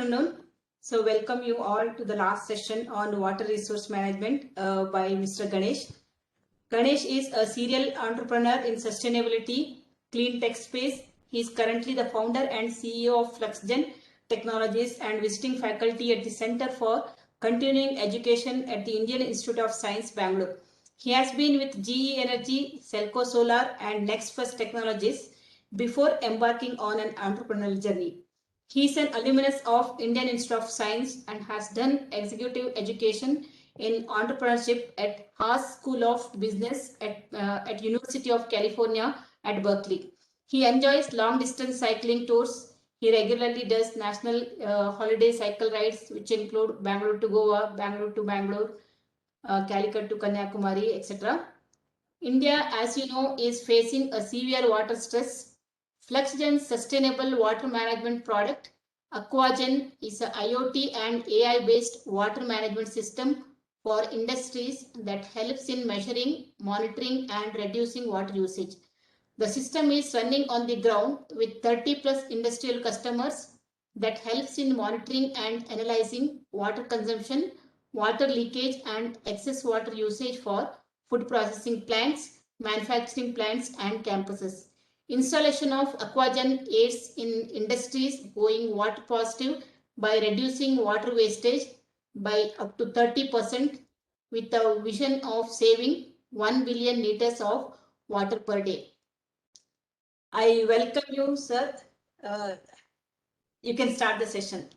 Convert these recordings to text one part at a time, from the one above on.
afternoon. So welcome you all to the last session on water resource management by Mr. Ganesh. Ganesh is a serial entrepreneur in sustainability, clean tech space. He is currently the founder and CEO of FluxGen Technologies and visiting faculty at the Center for Continuing Education at the Indian Institute of Science, Bangalore. He has been with GE Energy, Selco Solar and Next First Technologies before embarking on an entrepreneurial journey. He is an alumnus of Indian Institute of Science and has done executive education in entrepreneurship at Haas School of Business at University of California at Berkeley. He enjoys long distance cycling tours. He regularly does national holiday cycle rides, which include Bangalore to Goa, Bangalore to Bangalore, Calicut to Kanyakumari, etc. India, as you know, is facing a severe water stress. FluxGen's sustainable water management product, AquaGen, is a IoT and AI-based water management system for industries that helps in measuring, monitoring, and reducing water usage. The system is running on the ground with 30 plus industrial customers that helps in monitoring and analyzing water consumption, water leakage, and excess water usage for food processing plants, manufacturing plants, and campuses. Installation of AquaGen aids in industries going water positive by reducing water wastage by up to 30% with a vision of saving 1 billion liters of water per day. I welcome you, sir. You can start the session.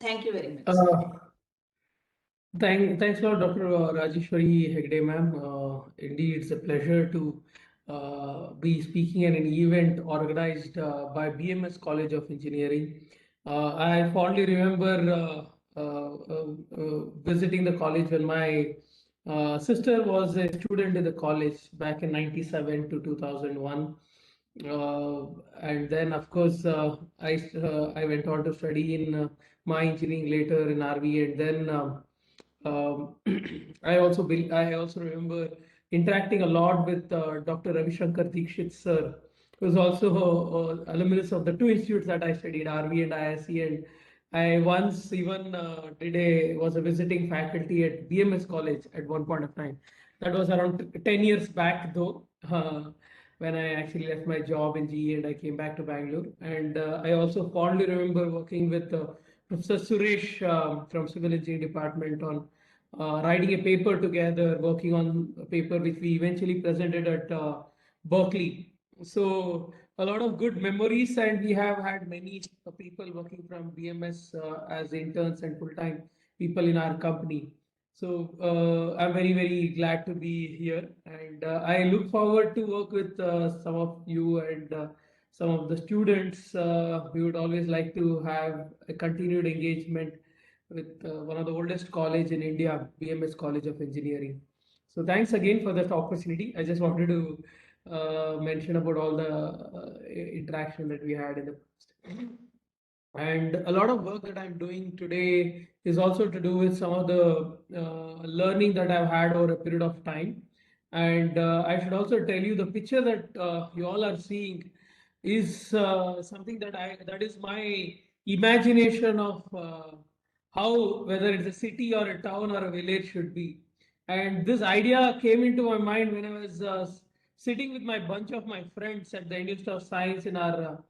Thank you very much. Thanks a lot, Dr. Rajeshwari Hegde, ma'am. Indeed, it's a pleasure to be speaking at an event organized by BMS College of Engineering. I fondly remember visiting the college when my sister was a student in the college back in 97 to 2001. And then, of course, I went on to study in my engineering later in RV, and then I also remember interacting a lot with Dr. Ravi Shankar Dikshit sir, who was also alumnus of the two institutes that I studied, RV and ISC, and I once even was a visiting faculty at BMS College at one point of time. That was around 10 years back, though, when I actually left my job in GE and I came back to Bangalore. And I also fondly remember working with Professor Suresh from Civil Engineering Department on writing a paper together, working on a paper which we eventually presented at Berkeley. So a lot of good memories, and we have had many people working from BMS as interns and full-time people in our company. So I'm very, very glad to be here, and I look forward to work with some of you and some of the students. We would always like to have a continued engagement with one of the oldest college in India, BMS College of Engineering. So thanks again for that opportunity. I just wanted to mention about all the interaction that we had in the past. And a lot of work that I'm doing today is also to do with some of the learning that I've had over a period of time. And I should also tell you the picture that you all are seeing is something that is my imagination of how, whether it's a city or a town or a village should be. And this idea came into my mind when I was sitting with my bunch of my friends at the Institute of Science in our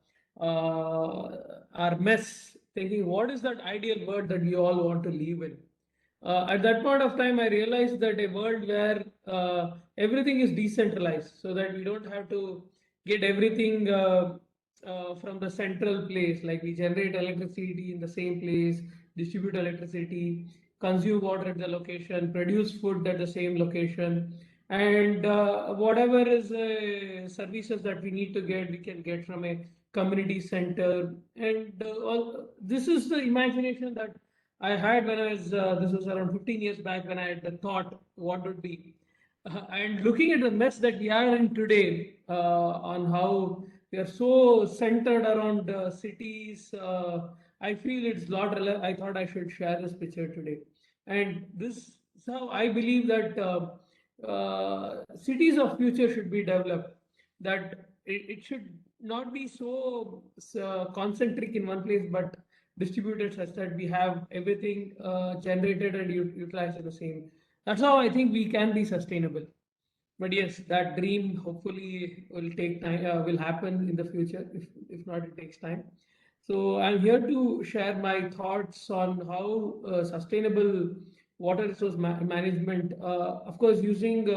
mess, thinking, what is that ideal world that we all want to live in? At that point of time, I realized that a world where everything is decentralized, so that we don't have to get everything from the central place, like we generate electricity in the same place, distribute electricity, consume water at the location, produce food at the same location, and whatever is services that we need to get, we can get from a community center. And this is the imagination that I had when I was, this was around 15 years back when I had the thought what would be. And looking at the mess that we are in today, on how we are so centered around cities, I feel it's not, I thought I should share this picture today. And this is how I believe that cities of future should be developed, that it should not be so concentric in one place, but distributed such that we have everything generated and utilized in the same. That's how I think we can be sustainable. But yes, that dream hopefully will take time, will happen in the future. If not, it takes time. So I'm here to share my thoughts on how sustainable water resource management, of course, using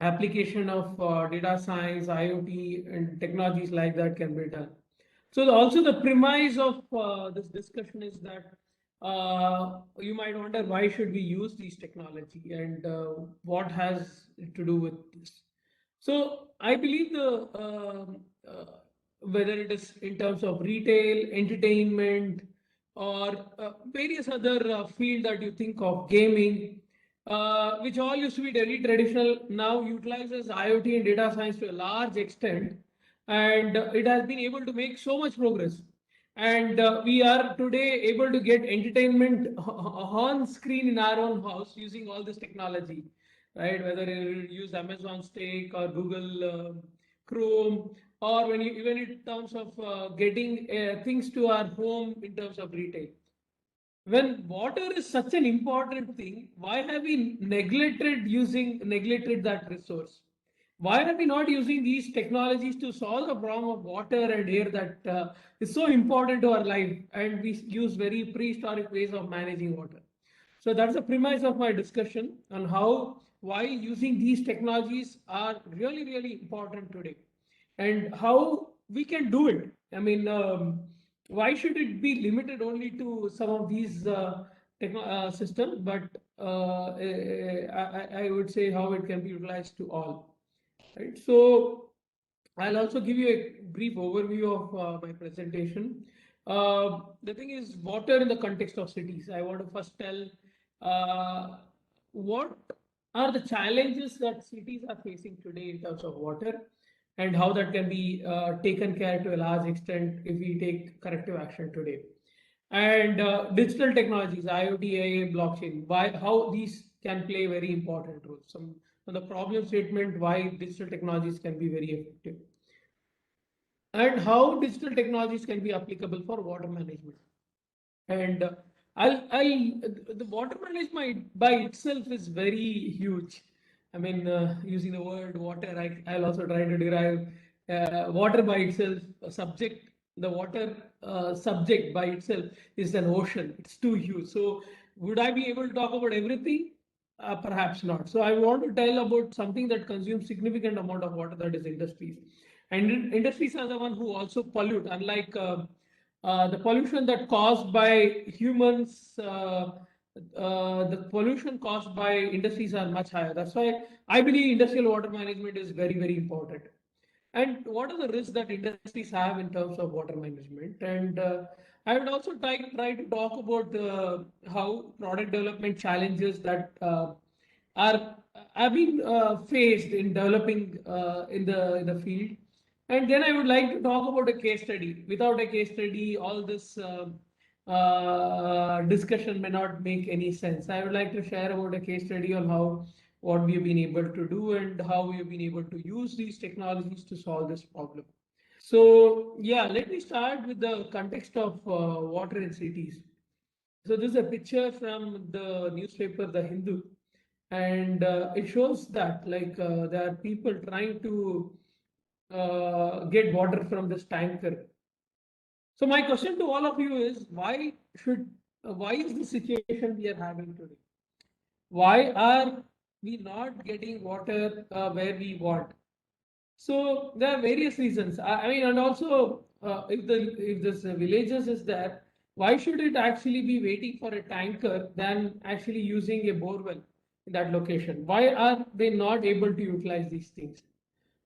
application of data science, IoT, and technologies like that can be done. So also the premise of this discussion is that you might wonder why should we use these technology and what has to do with this. So I believe whether it is in terms of retail, entertainment, or various other field that you think of, gaming, which all used to be very traditional, now utilizes IoT and data science to a large extent, and it has been able to make so much progress. And we are today able to get entertainment on screen in our own house using all this technology, right? Whether you use Amazon Stake or Google Chrome, or when you even in terms of getting things to our home in terms of retail. When water is such an important thing, why have we neglected that resource? Why are we not using these technologies to solve the problem of water and air that is so important to our life, and we use very prehistoric ways of managing water? So that's the premise of my discussion on how why using these technologies are really, really important today, and how we can do it. I mean, why should it be limited only to some of these systems? But I would say how it can be utilized to all. Right. So I'll also give you a brief overview of my presentation. The thing is, water in the context of cities. I want to first tell what are the challenges that cities are facing today in terms of water, and how that can be taken care to a large extent if we take corrective action today. And digital technologies, IoT, AI, blockchain, why, how these can play very important roles. Some on the problem statement, why digital technologies can be very effective, and how digital technologies can be applicable for water management. And the water management by itself is very huge. I mean, using the word water, I'll also try to derive water by itself, a subject, the water subject by itself is an ocean. It's too huge. So, would I be able to talk about everything? Perhaps not. So, I want to tell about something that consumes significant amount of water, that is industries. And industries are the one who also pollute, unlike the pollution that caused by humans, the pollution caused by industries are much higher. That's why I believe industrial water management is very, very important. And what are the risks that industries have in terms of water management? And I would also try to talk about how product development challenges that are have been faced in developing in the field. And then I would like to talk about a case study. Without a case study, all this discussion may not make any sense. I would like to share about a case study on how what we have been able to do and how we have been able to use these technologies to solve this problem. So yeah, let me start with the context of water in cities. So this is a picture from the newspaper The Hindu, and it shows that there are people trying to get water from this tanker. So my question to all of you is, why is the situation we are having today? Why are we not getting water where we want? So there are various reasons. I mean, and also if this villages is there, why should it actually be waiting for a tanker than actually using a borewell in that location? Why are they not able to utilize these things?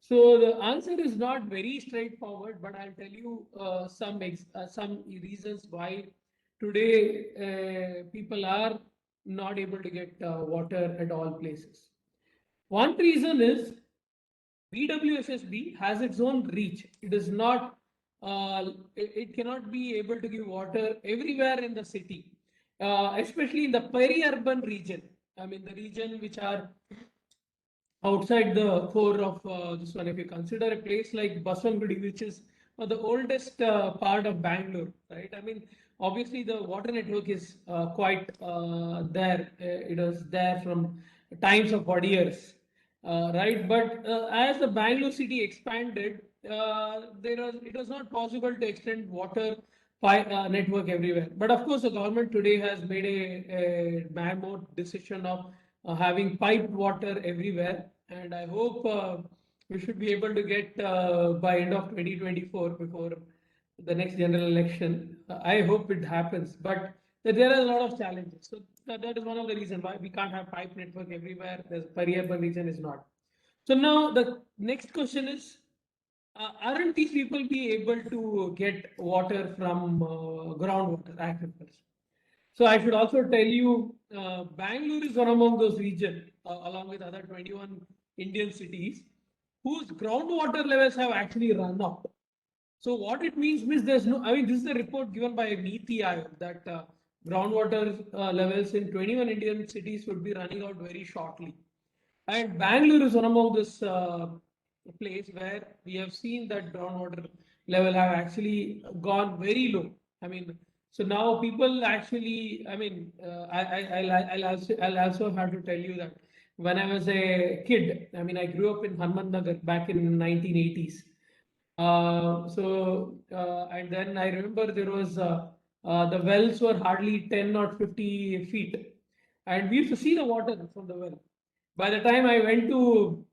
So the answer is not very straightforward, but I'll tell you some reasons why today people are not able to get water at all places. One reason is BWSSB has its own reach. It is not, it cannot be able to give water everywhere in the city, especially in the peri-urban region. I mean, the region which are outside the core of this one. If you consider a place like Baswangudi, which is the oldest part of Bangalore, right? I mean, obviously the water network is quite there. It was there from times of odd years, right? But as the Bangalore city expanded, it was not possible to extend water network everywhere. But of course, the government today has made a mammoth decision of having piped water everywhere, and I hope we should be able to get by end of 2024 before the next general election. I hope it happens, but there are a lot of challenges. So that is one of the reasons why we can't have pipe network everywhere. The peri-urban region is not. So now the next question is, aren't these people be able to get water from groundwater aquifers? So I should also tell you, Bangalore is one among those regions, along with other 21 Indian cities, whose groundwater levels have actually run up. So what it means there's no, I mean, this is the report given by NITI Aayog that groundwater levels in 21 Indian cities would be running out very shortly. And Bangalore is one among this place where we have seen that groundwater level have actually gone very low. I mean, so now people actually, I mean, I'll also have to tell you that when I was a kid, I mean, I grew up in Hanman Nagar back in 1980s. And then I remember there was the wells were hardly 10 or 50 feet, and we used to see the water from the well. By the time I went to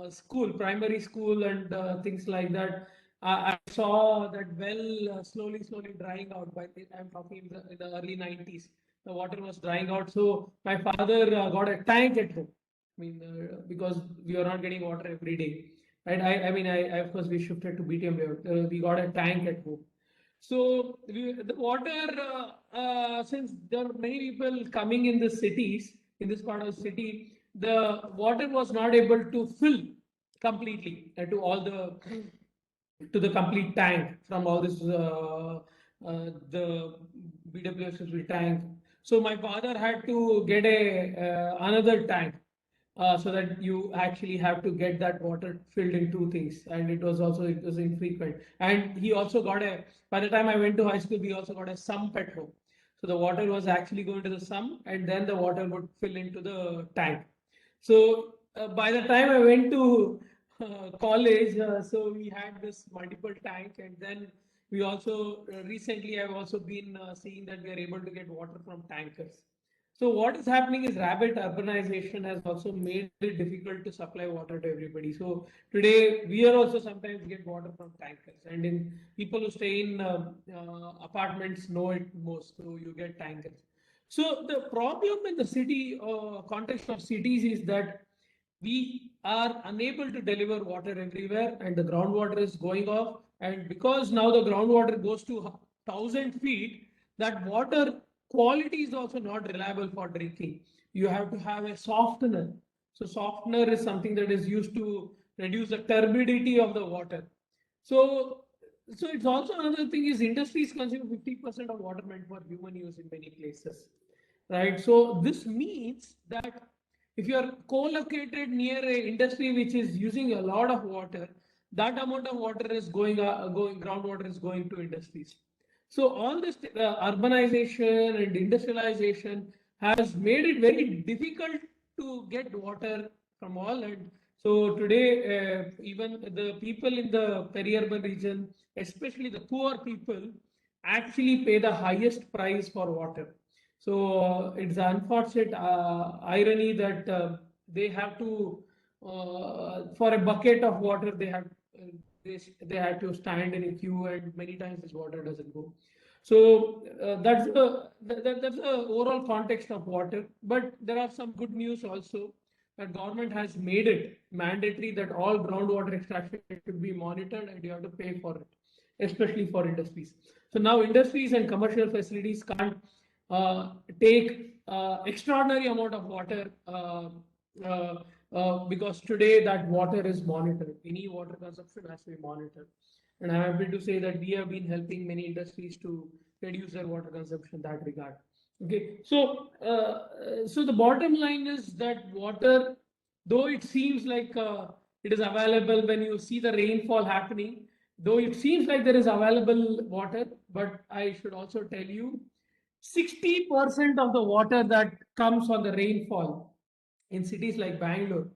school, primary school, and things like that, I saw that well slowly drying out. I'm talking in the early 90s. The water was drying out. So my father got a tank at home. I mean, because we were not getting water every day. Right? Of course, we shifted to BTM layout. We got a tank at home. So the water, since there are many people coming in the cities, in this part of the city, the water was not able to fill completely to the complete tank from all this the BWSS tank. So my father had to get a another tank so that you actually have to get that water filled in two things, and it was infrequent. And he also got a, by the time I went to high school, we also got a sump at home. So the water was actually going to the sump, and then the water would fill into the tank. So by the time I went to college, so we had this multiple tank, and then we also recently I've also been seeing that we are able to get water from tankers. So what is happening is rapid urbanization has also made it difficult to supply water to everybody. So today we are also sometimes get water from tankers, and in people who stay in apartments know it most. So you get tankers. So the problem in the city context of cities is that we are unable to deliver water everywhere, and the groundwater is going off. And because now the groundwater goes to 1,000 feet, that water quality is also not reliable for drinking. You have to have a softener. So softener is something that is used to reduce the turbidity of the water. So, so it's also another thing is industries consume 50% of water meant for human use in many places, right? So this means that if you are co-located near a industry which is using a lot of water, that amount of water is going groundwater is going to industries. So all this urbanization and industrialization has made it very difficult to get water from all. And so today, even the people in the peri-urban region, especially the poor people, actually pay the highest price for water. So it's an unfortunate irony that they have to, for a bucket of water, they have to stand in a queue, and many times this water doesn't go. So that's the overall context of water. But there are some good news also that government has made it mandatory that all groundwater extraction should be monitored, and you have to pay for it, especially for industries. So now industries and commercial facilities can't take extraordinary amount of water because today that water is monitored. Any water consumption has to be monitored. And I'm happy to say that we have been helping many industries to reduce their water consumption in that regard. Okay, so the bottom line is that water, though it seems like it is available when you see the rainfall happening, though it seems like there is available water, but I should also tell you 60% of the water that comes on the rainfall in cities like Bangalore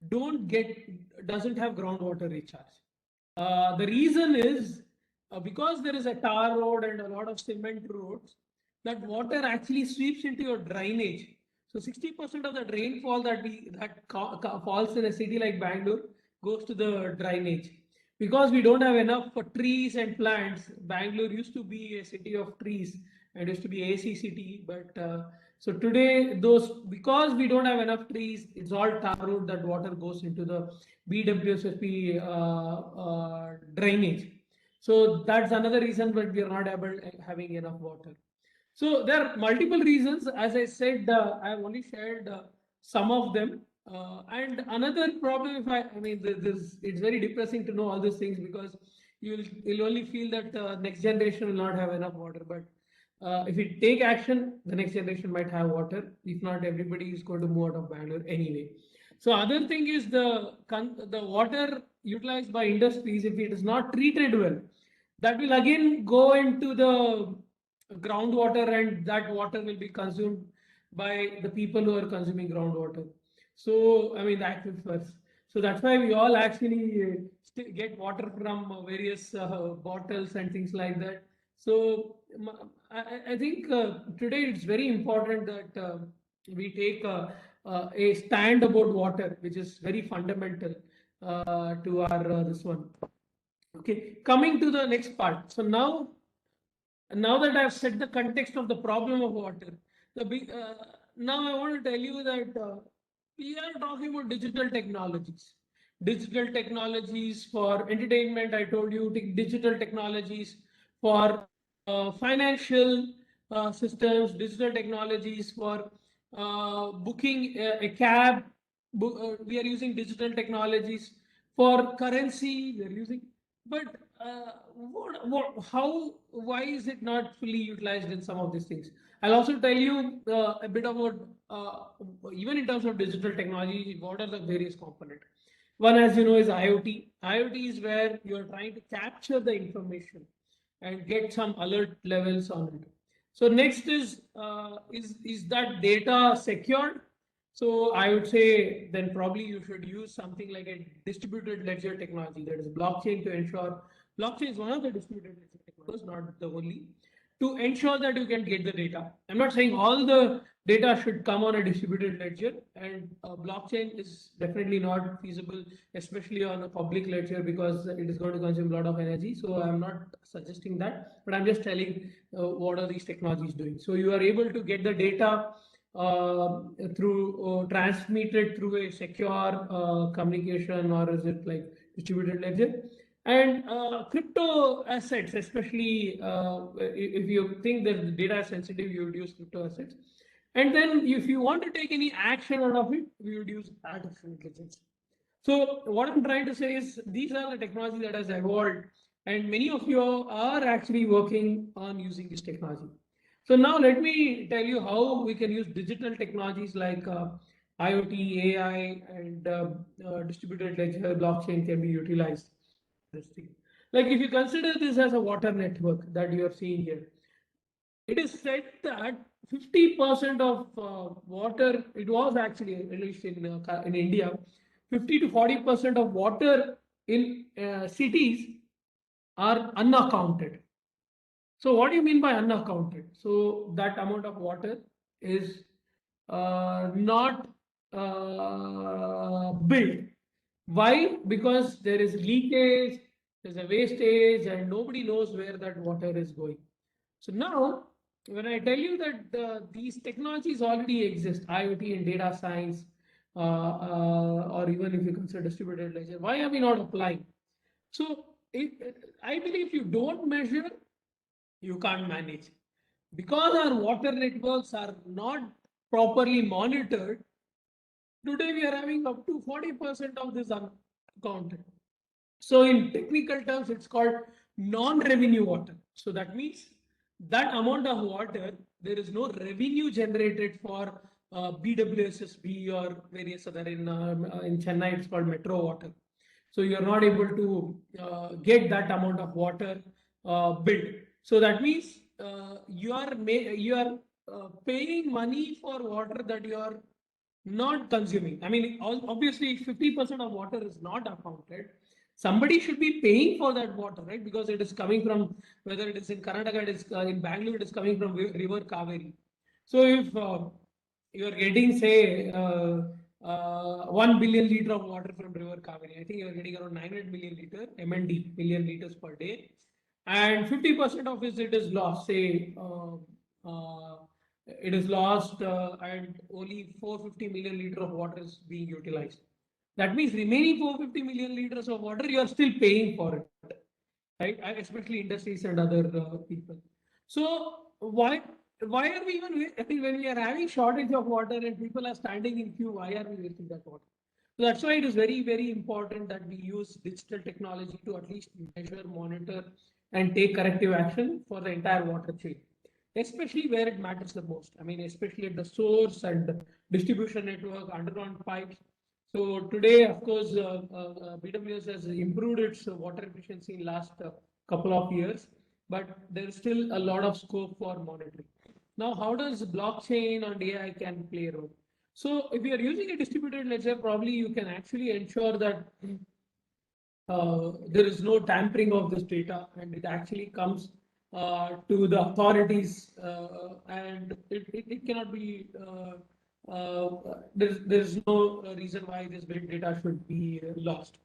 doesn't have groundwater recharge. The reason is because there is a tar road and a lot of cement roads, that water actually sweeps into your drainage. So 60% of the rainfall that falls in a city like Bangalore goes to the drainage. Because we don't have enough for trees and plants, Bangalore used to be a city of trees and used to be AC city, but so today because we don't have enough trees, it's all tar road that water goes into the BWSSP drainage. So that's another reason that we are not having enough water. So there are multiple reasons. As I said, I have only shared some of them. And another problem, I mean, it's very depressing to know all these things because you'll only feel that next generation will not have enough water. But if we take action, the next generation might have water. If not, everybody is going to move out of Bangalore anyway. So other thing is the water utilized by industries, if it is not treated well, that will again go into the groundwater, and that water will be consumed by the people who are consuming groundwater. So, I mean, the aquifers. So that's why we all actually get water from various bottles and things like that. So I think today it's very important that we take a stand about water, which is very fundamental to our this one. Okay, coming to the next part. So now that I've set the context of the problem of water, now I want to tell you that we are talking about digital technologies. Digital technologies for entertainment, I told you, digital technologies for financial systems, digital technologies for booking a cab. We are using digital technologies for currency. We are using, but why is it not fully utilized in some of these things? I'll also tell you a bit about even in terms of digital technology, what are the various components. One, as you know, is IoT. IoT is where you're trying to capture the information and get some alert levels on it. So next is that data secured? So I would say then probably you should use something like a distributed ledger technology, that is blockchain, to ensure blockchain is one of the distributed ledger technologies, not the only, to ensure that you can get the data. I'm not saying all the data should come on a distributed ledger, and blockchain is definitely not feasible, especially on a public ledger, because it is going to consume a lot of energy. So I'm not suggesting that, but I'm just telling what are these technologies doing. So you are able to get the data through transmitted through a secure communication, or is it like distributed ledger? And crypto assets, especially if you think that the data is sensitive, you would use crypto assets. And then if you want to take any action out of it, we would use artificial intelligence. So what I'm trying to say is these are the technology that has evolved, and many of you are actually working on using this technology. So now let me tell you how we can use digital technologies like IoT, AI, and distributed ledger, blockchain can be utilized. Like if you consider this as a water network that you are seeing here, it is said that 50% of water, it was actually, at least in India, 50 to 40% of water in cities are unaccounted. So what do you mean by unaccounted? So that amount of water is not built. Why? Because there is leakage, there's a wastage, and nobody knows where that water is going. So now, when I tell you that these technologies already exist, IoT and data science, or even if you consider distributed ledger, why are we not applying? So I believe if you don't measure, you can't manage. Because our water networks are not properly monitored, today we are having up to 40% of this unaccounted. So in technical terms, it's called non-revenue water. So that means that amount of water, there is no revenue generated for BWSSB or various other, in Chennai, it's called metro water. So you're not able to get that amount of water built. So that means you are paying money for water that you are not consuming. I mean, obviously, 50% of water is not accounted. Somebody should be paying for that water, right? Because it is coming from, whether it is in Karnataka, it is in Bangalore, it is coming from river Kaveri. So if you are getting, say, 1 billion liter of water from river Kaveri, I think you are getting around 900 million liter, MND, million liters per day, and 50% of it is lost, say, it is lost and only 450 million liter of water is being utilized. That means remaining 450 million liters of water, you are still paying for it, right? Especially industries and other people. So why are we even? I think when we are having shortage of water and people are standing in queue, why are we wasting that water? So that's why it is very important that we use digital technology to at least measure, monitor, and take corrective action for the entire water chain, especially where it matters the most. I mean, especially at the source and distribution network, underground pipes. So today, of course, BWS has improved its water efficiency in last couple of years, but there is still a lot of scope for monitoring. Now, how does blockchain and AI can play a role? So if you are using a distributed ledger, probably you can actually ensure that there is no tampering of this data and it actually comes to the authorities and it cannot be there's no reason why this big data should be lost,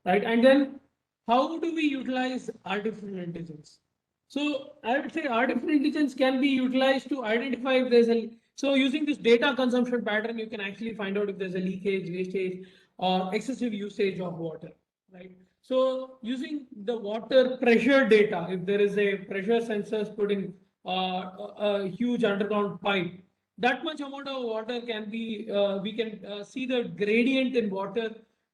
right? And then how do we utilize artificial intelligence? So I would say artificial intelligence can be utilized to identify if there's a, so using this data consumption pattern, you can actually find out if there's a leakage, wastage, or excessive usage of water, right? So using the water pressure data, if there is a pressure sensors put in a huge underground pipe, that much amount of water can be, we can see the gradient in water,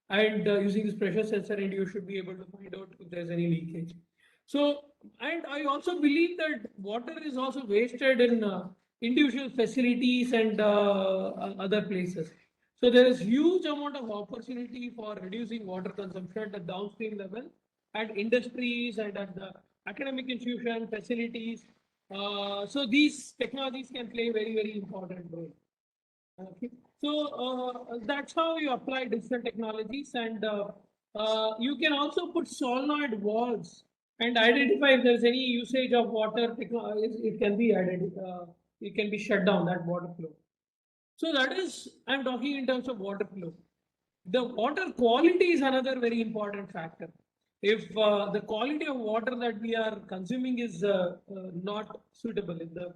and using this pressure sensor, and you should be able to find out if there's any leakage. So, and I also believe that water is also wasted in individual facilities and other places. So there is huge amount of opportunity for reducing water consumption at the downstream level, at industries and at the academic institution facilities. So these technologies can play very important role. Okay. So that's how you apply digital technologies, and you can also put solenoid valves and identify if there's any usage of water. It can be identified. It can be shut down, that water flow. So that is, I'm talking in terms of water flow. The water quality is another very important factor. If the quality of water that we are consuming is not suitable, if the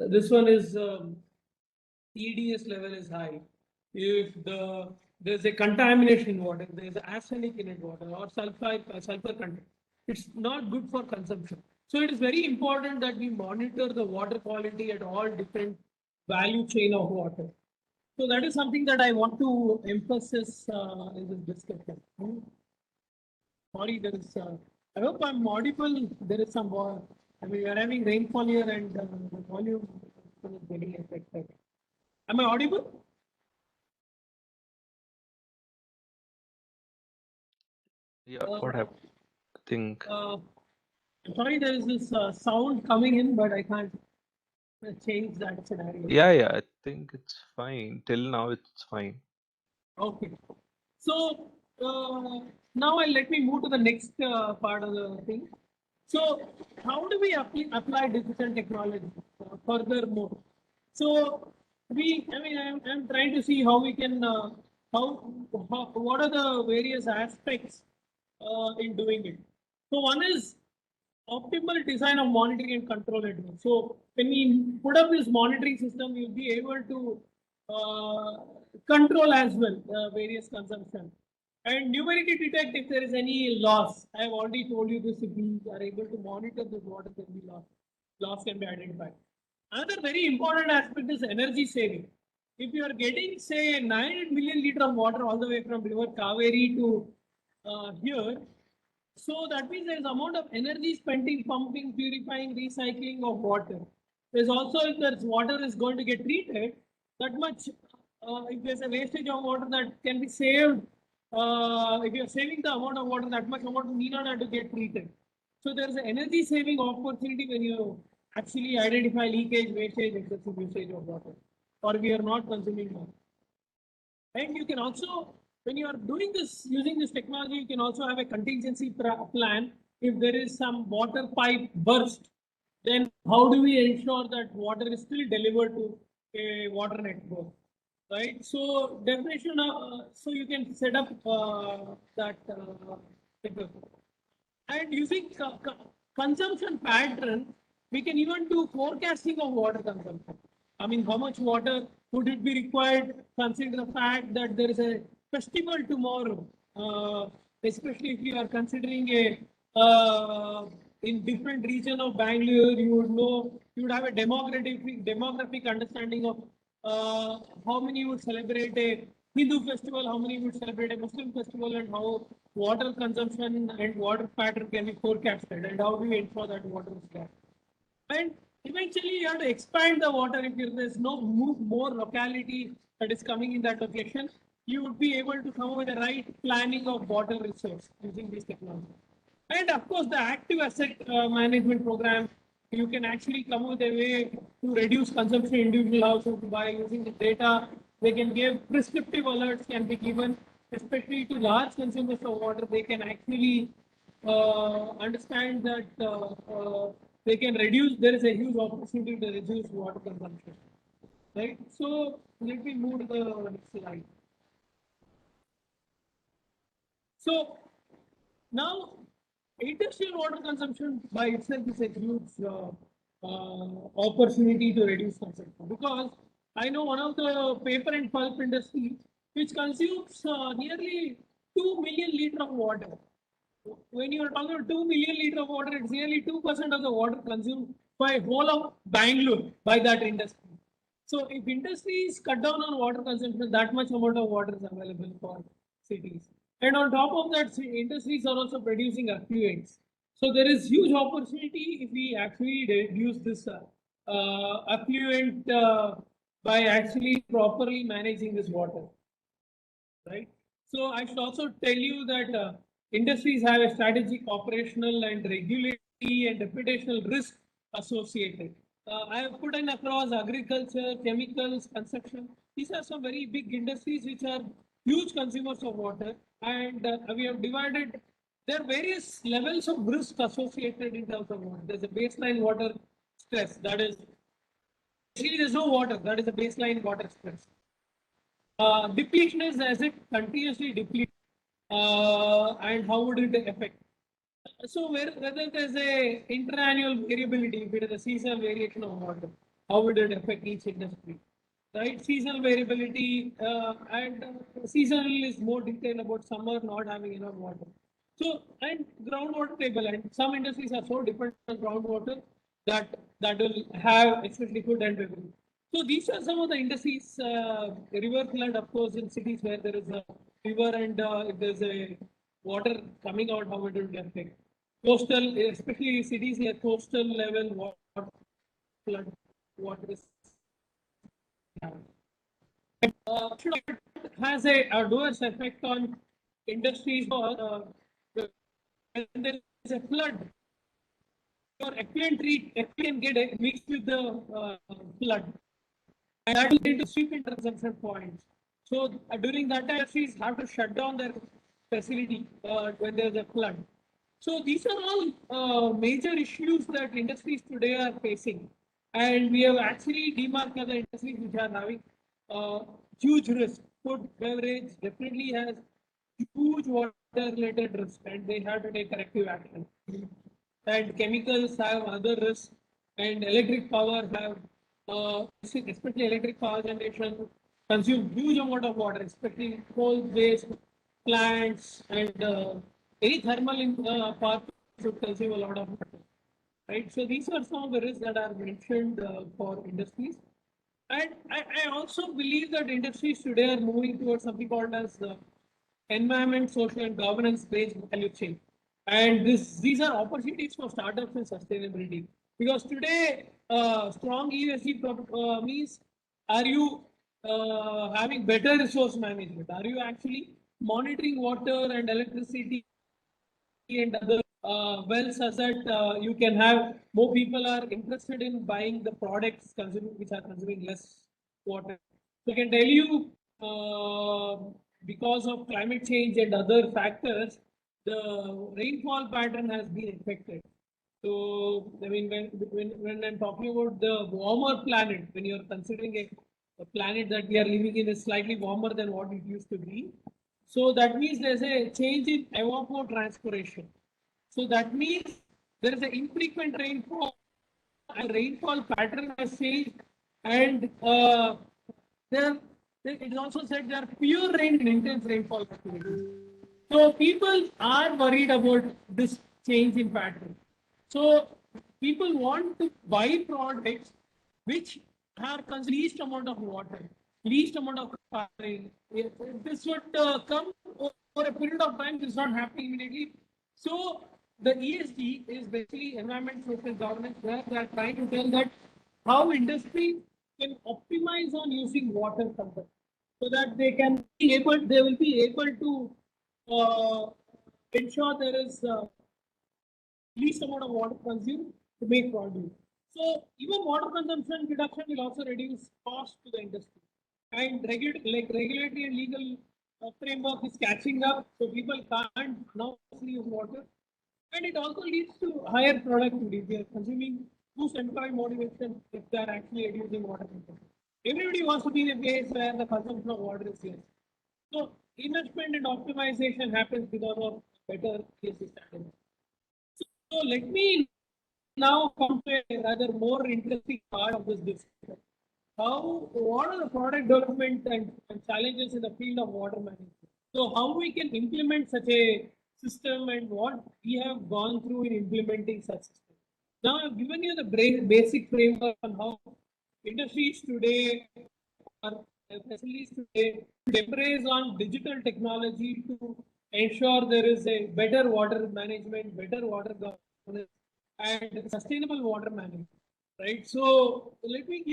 this one is EDS level is high, if there's a contamination in water, there's arsenic in it water or sulfur content, it's not good for consumption. So it is very important that we monitor the water quality at all different value chain of water. So that is something that I want to emphasize in this discussion. Sorry, there is. I hope I'm audible. There is some. I mean, we are having rainfall here, and the volume is getting affected. Am I audible? Yeah, what happened? I think. Sorry, there is this sound coming in, but I can't change that scenario. Yeah, I think it's fine. Till now, it's fine. Okay. So now let me move to the next part of the thing. So how do we apply digital technology furthermore? So I mean, I'm trying to see how we can, what are the various aspects in doing it. So one is optimal design of monitoring and control network. So when we put up this monitoring system, you'll be able to control as well various consumption and numerically detect if there is any loss. I have already told you this. If we are able to monitor this, water can be lost. Loss can be identified. Another very important aspect is energy saving. If you are getting, say, 900 million liter of water all the way from river Kaveri to here, so that means there is amount of energy spent in pumping, purifying, recycling of water. There's also, if there's water is going to get treated, that much, if there's a wastage of water that can be saved if you're saving the amount of water, that much amount need not have to get treated. So there's an energy saving opportunity when you actually identify leakage, wastage, excessive usage of water, or we are not consuming water. And you can also, when you are doing this, using this technology, you can also have a contingency plan. If there is some water pipe burst, then how do we ensure that water is still delivered to a water network, right? So definition, so you can set up that network. And using consumption pattern, we can even do forecasting of water consumption. I mean, how much water would it be required? Consider the fact that there is a festival tomorrow, especially if you are considering a in different region of Bangalore, you would know, you would have a demographic understanding of how many would celebrate a Hindu festival, how many would celebrate a Muslim festival, and how water consumption and water pattern can be forecasted, and how do we ensure that water is there. And eventually, you have to expand the water. If there's no more locality that is coming in that location, you would be able to come up with the right planning of water resource using this technology. And of course, the active asset management program, you can actually come up with a way to reduce consumption in individual households by using the data. They can give prescriptive alerts can be given, especially to large consumers of water. They can actually understand that they can reduce, there is a huge opportunity to reduce water consumption, right? So let me move to the next slide. So now industrial water consumption by itself is a huge opportunity to reduce consumption, because I know one of the paper and pulp industry which consumes nearly 2 million liters of water. When you are talking about 2 million liters of water, it's nearly 2% of the water consumed by whole of Bangalore by that industry. So if industries cut down on water consumption, that much amount of water is available for cities. And on top of that, industries are also producing effluents. So there is huge opportunity if we actually reduce this effluent by actually properly managing this water, right? So I should also tell you that industries have a strategic, operational, and regulatory and reputational risk associated. I have put in across agriculture, chemicals, construction. These are some very big industries which are huge consumers of water, and we have divided. There are various levels of risk associated in terms of water. There's a baseline water stress, that is, actually there's no water, that is a baseline water stress. Depletion is as it continuously depletes, and how would it affect? So whether there's a interannual variability, if it is a seasonal variation of water, how would it affect each industry? Right, seasonal variability, and seasonal is more detailed about summer not having enough water. So, and groundwater table, and some industries are so dependent on groundwater that will have especially food and beverage. So these are some of the industries. River flood, of course, in cities where there is a river and if there's a water coming out, how it will affect. Coastal, especially cities near coastal level water flood, water is has a adverse effect on industries. When there is a flood, your effluent get mixed with the flood, and that will lead to sweep interception points. So during that time, industries have to shut down their facility when there is a flood. So these are all major issues that industries today are facing, and we have actually demarcated the industries which are having huge risk. Food, beverage definitely has huge water-related risk, and they have to take corrective action. And chemicals have other risks, and electric power have, especially electric power generation, consume huge amount of water, especially coal-based plants, and any thermal power should consume a lot of water, right? So these are some of the risks that are mentioned for industries. And I also believe that industries today are moving towards something called as environment, social, and governance-based value chain. And these are opportunities for startups and sustainability. Because today, strong ESG means, are you having better resource management? Are you actually monitoring water and electricity and other wells, such that you can have more people are interested in buying the products which are consuming less water. So I can tell you, because of climate change and other factors, the rainfall pattern has been affected. So, I mean, when I'm talking about the warmer planet, when you're considering a planet that we are living in is slightly warmer than what it used to be, so that means there's a change in evapotranspiration. So that means there is an infrequent rainfall, and rainfall pattern has changed, and there it is also said there are pure rain and intense rainfall activities. So people are worried about this change in pattern. So people want to buy products which are least amount of water, least amount of firing. This would come over a period of time. This is not happening immediately. So the ESG is basically environment, social governance, where they are trying to tell that how industry can optimize on using water consumption, so that they will be able to ensure there is least amount of water consumed to make produce. So even water consumption reduction will also reduce cost to the industry. And regulatory and legal framework is catching up, so people can't now use water. And it also leads to higher productivity. They are consuming boost employee motivation if they are actually reducing water consumption. Everybody wants to be in a place where the consumption of water is less. So investment and optimization happens because of better ESG standards. So let me now come to a rather more interesting part of this discussion. What are the product development and challenges in the field of water management? So how we can implement such a system and what we have gone through in implementing such system. Now I've given you the basic framework on how industries today or facilities today embrace on digital technology to ensure there is a better water management, better water governance, and sustainable water management. Right. So let me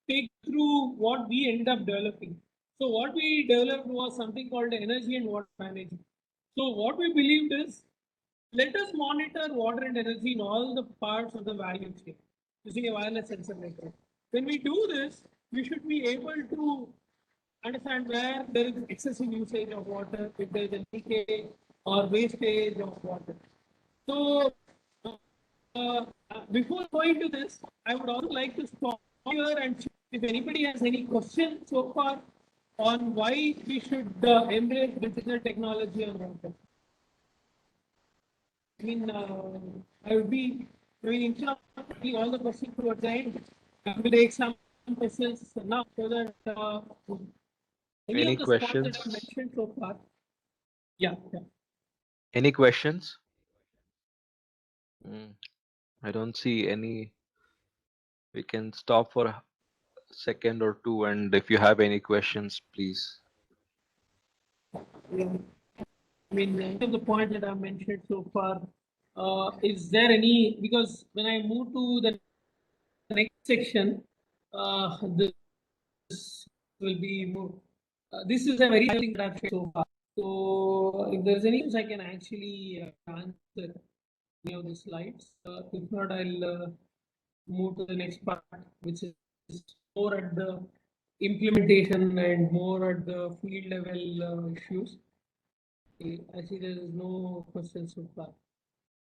take through what we ended up developing. So what we developed was something called energy and water management. So what we believed is, let us monitor water and energy in all the parts of the value chain using a wireless sensor network. When we do this, we should be able to understand where there is excessive usage of water, if there is a leakage or wastage of water. So before going to this, I would also like to stop here and check if anybody has any questions so far on why we should embrace digital technology on water. I mean, instead of asking all the questions towards the end, I will take some questions now so that any Any of the spots that questions? I've mentioned so far. Yeah. Any questions? I don't see any. We can stop for a second or two, and if you have any questions, please. Yeah. I mean, of the point that I've mentioned so far, is there any, because when I move to the next section, this will be more, this is a very thing that I've shared so far. So if there's any, I can actually answer any of the slides. If not, I'll move to the next part, which is more at the implementation and more at the field level issues. Okay, I see there is no questions so far.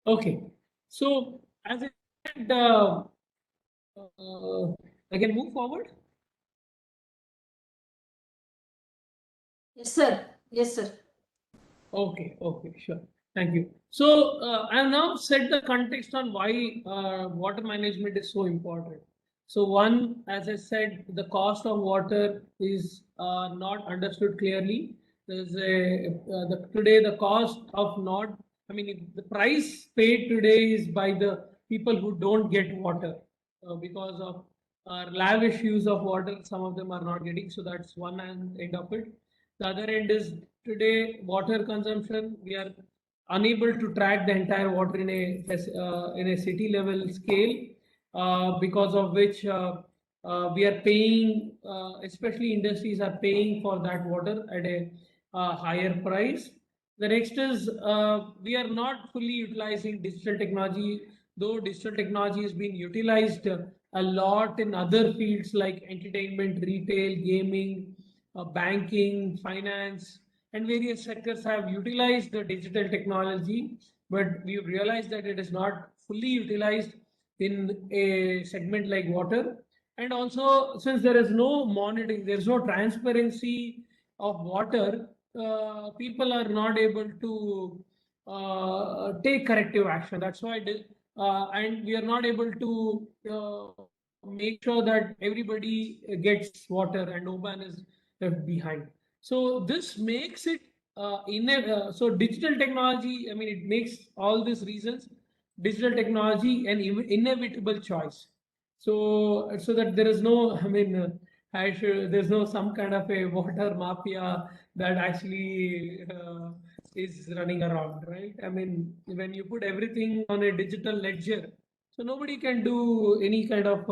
Okay, so as I said, I can move forward. Yes, sir. Yes, sir. Okay, sure. Thank you. So I have now set the context on why water management is so important. So one, as I said, the cost of water is not understood clearly. There's today the cost of not, I mean, the price paid today is by the people who don't get water because of lavish use of water. Some of them are not getting. So that's one end of it. The other end is today water consumption. We are unable to track the entire water in a city level scale, because of which we are paying, especially industries are paying for that water at a higher price. The next is we are not fully utilizing digital technology, though digital technology is being utilized a lot in other fields like entertainment, retail, gaming, banking, finance, and various sectors have utilized the digital technology, but we realized that it is not fully utilized in a segment like water. And also, since there is no monitoring, there is no transparency of water, people are not able to take corrective action. That's why, and we are not able to make sure that everybody gets water and no one is left behind. So this makes it so digital technology. I mean, it makes all these reasons digital technology an inevitable choice. So that there is no, I mean, there's no some kind of a water mafia that actually is running around, right? I mean, when you put everything on a digital ledger, so nobody can do any kind of,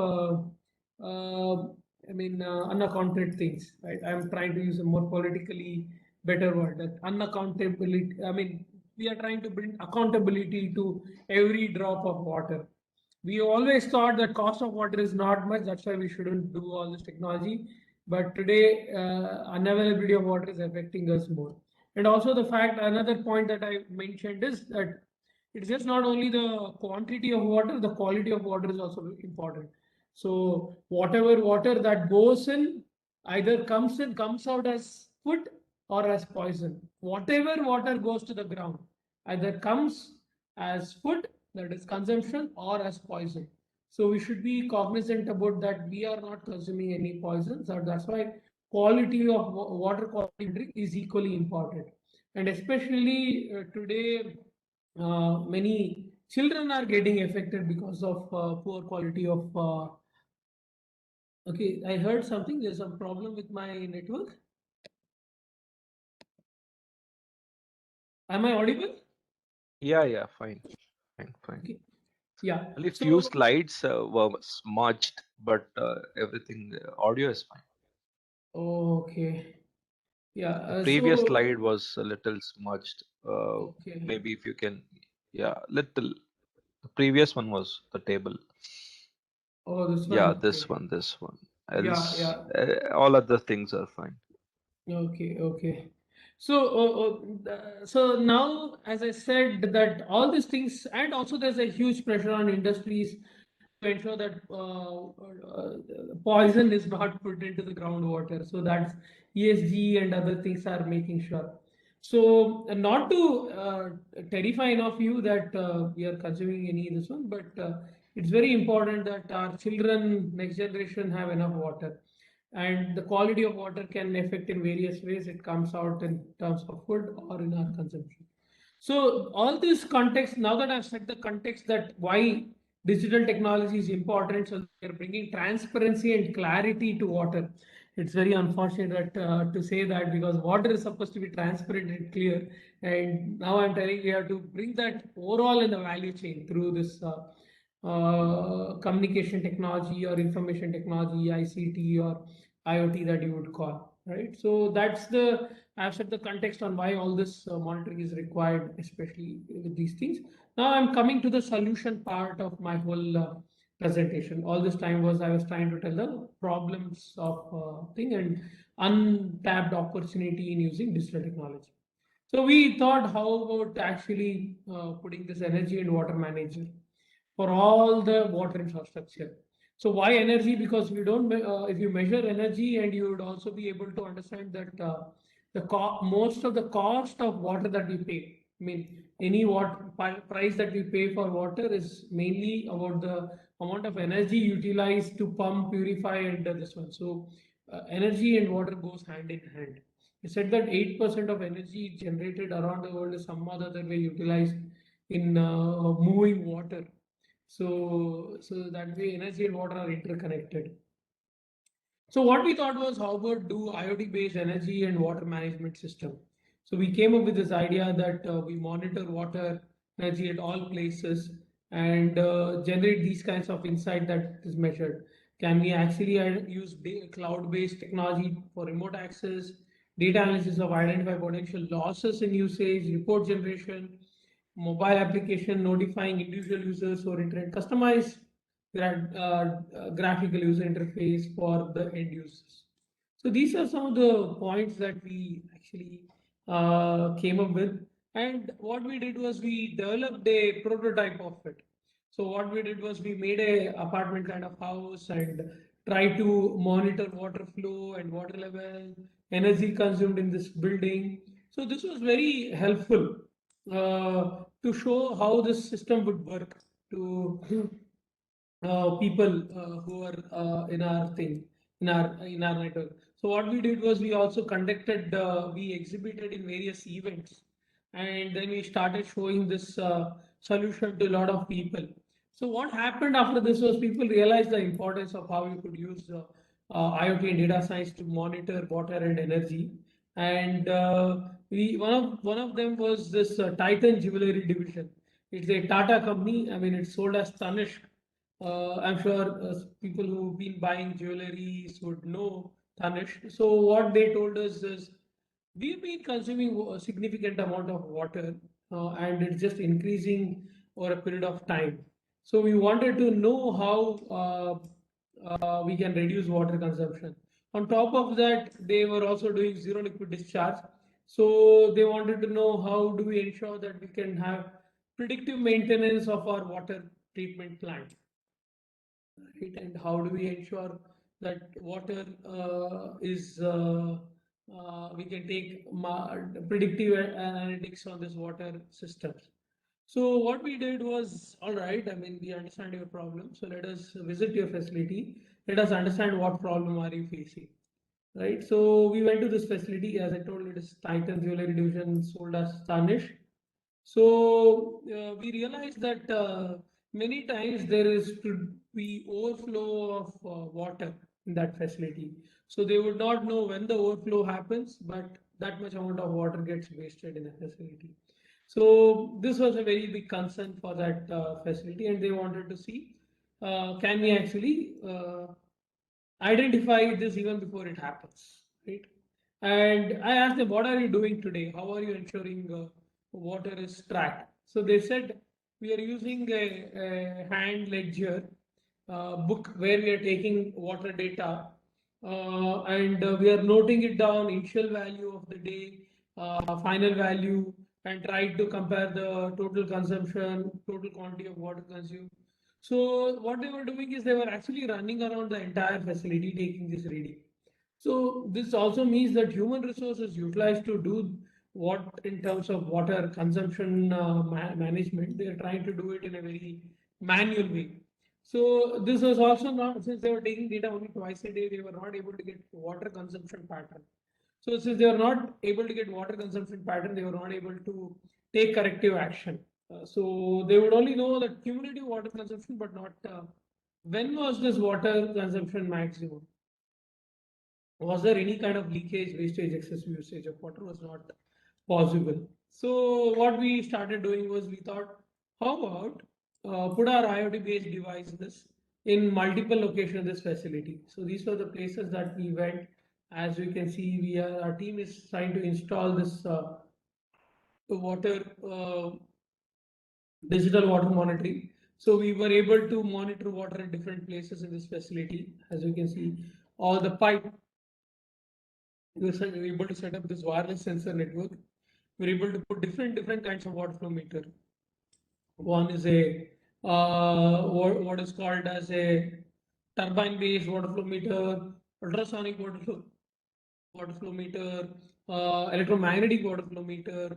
unaccounted things, right? I'm trying to use a more politically better word, that unaccountability. I mean, we are trying to bring accountability to every drop of water. We always thought that cost of water is not much, that's why we shouldn't do all this technology. But today, unavailability of water is affecting us more. And also the fact, another point that I mentioned is that it's just not only the quantity of water, the quality of water is also important. So whatever water that goes in either comes out as food or as poison. Whatever water goes to the ground either comes as food, that is consumption, or as poison. So we should be cognizant about that we are not consuming any poisons, or that's why quality of water quality drink is equally important. And especially today, many children are getting affected because of poor quality of. Okay, I heard something. There's some problem with my network. Am I audible? Yeah, fine. Okay. Yeah. Only So few slides were smudged, but everything, audio is fine. okay. Yeah. The previous slide was a little smudged. Okay. Maybe if you can, yeah, little. The previous one was the table. Oh, this one. Yeah, Okay. this one. Yeah. Else, all other things are fine. Okay. So now, as I said, that all these things, and also there's a huge pressure on industries to ensure that poison is not put into the groundwater. So that's ESG and other things are making sure. So not to terrify enough you that we are consuming any this one, but it's very important that our children, next generation, have enough water. And the quality of water can affect in various ways. It comes out in terms of food or in our consumption. So all this context, now that I've set the context that why digital technology is important, so they're bringing transparency and clarity to water. It's very unfortunate that, to say that, because water is supposed to be transparent and clear. And now I'm telling you, we have to bring that overall in the value chain through this communication technology or information technology, ICT or IoT that you would call, right? So that's the, I've set the context on why all this monitoring is required, especially with these things. Now I'm coming to the solution part of my whole presentation. All this time was I was trying to tell the problems of thing and untapped opportunity in using digital technology. So we thought, how about actually putting this energy and water manager for all the water infrastructure. So why energy? Because we don't, if you measure energy, and you would also be able to understand that most of the cost of water that we pay, I mean, any water price that we pay for water is mainly about the amount of energy utilized to pump, purify, and this one. So energy and water goes hand in hand. He said that 8% of energy generated around the world is some other way utilized in moving water. So that way energy and water are interconnected. So what we thought was, how about do IoT-based energy and water management system? So we came up with this idea that we monitor water energy at all places and generate these kinds of insight that is measured. Can we actually use cloud-based technology for remote access? data analysis of identify potential losses in usage, report generation, mobile application notifying individual users or internet, customized graphical user interface for the end users. So these are some of the points that we actually came up with. And what we did was we developed a prototype of it. So what we did was we made a apartment kind of house and tried to monitor water flow and water level, energy consumed in this building. So this was very helpful to show how this system would work to people who are in our thing in our network. So what we did was we also conducted we exhibited in various events, and then we started showing this solution to a lot of people. So what happened after this was people realized the importance of how you could use IoT and data science to monitor water and energy. And we one of them was this Titan Jewelry Division. It's a Tata company. I mean, it's sold as Tanishq. I'm sure people who've been buying jewelry would know Tanishq. So what they told us is we've been consuming a significant amount of water, and it's just increasing over a period of time. So we wanted to know how we can reduce water consumption. On top of that, they were also doing zero liquid discharge. So they wanted to know how do we ensure that we can have predictive maintenance of our water treatment plant, right? And how do we ensure that water is we can take predictive analytics on this water systems. So what we did was, all right, I mean, we understand your problem. So let us visit your facility. Let us understand what problem are you facing, right? So we went to this facility. As I told you, it is Titan Jewelry Division, sold as Tarnish. So we realized that many times there is to be overflow of water in that facility. So they would not know when the overflow happens, but that much amount of water gets wasted in the facility. So this was a very big concern for that facility, and they wanted to see can we actually identify this even before it happens, right? And I asked them, what are you doing today? How are you ensuring water is tracked? So they said, we are using a hand ledger book where we are taking water data and we are noting it down, initial value of the day, final value, and try to compare the total consumption, total quantity of water consumed. So what they were doing is they were actually running around the entire facility taking this reading. So this also means that human resources utilized to do what in terms of water consumption management, they are trying to do it in a very manual way. So this was also not, since they were taking data only twice a day, they were not able to get water consumption pattern. So since they were not able to get water consumption pattern, they were not able to take corrective action. So they would only know the cumulative water consumption, but not when was this water consumption maximum. Was there any kind of leakage, wastage, excessive usage of water was not possible. So what we started doing was we thought, how about put our IoT-based devices in multiple locations in this facility. So these were the places that we went. As you can see, our team is trying to install this water digital water monitoring. So we were able to monitor water at different places in this facility. As you can see, all the pipe. We were able to set up this wireless sensor network. We're able to put different kinds of water flow meter. One is a what is called as a turbine based water flow meter, ultrasonic water flow meter, electromagnetic water flow meter,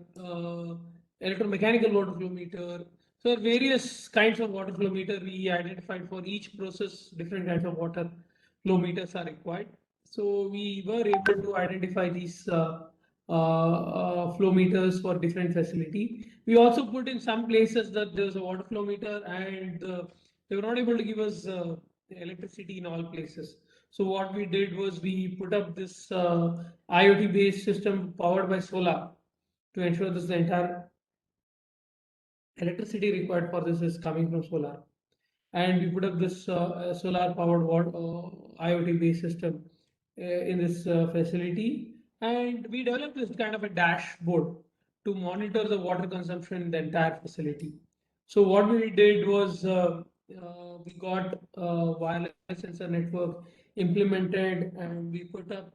electromechanical water flow meter. So various kinds of water flow meter we identified. For each process, different kinds of water flow meters are required. So we were able to identify these flow meters for different facility. We also put in some places that there's a water flow meter and they were not able to give us electricity in all places. So what we did was we put up this IoT based system powered by solar to ensure this the entire electricity required for this is coming from solar. And we put up this solar powered IoT based system in this facility. And we developed this kind of a dashboard to monitor the water consumption in the entire facility. So what we did was we got wireless sensor network implemented, and we put up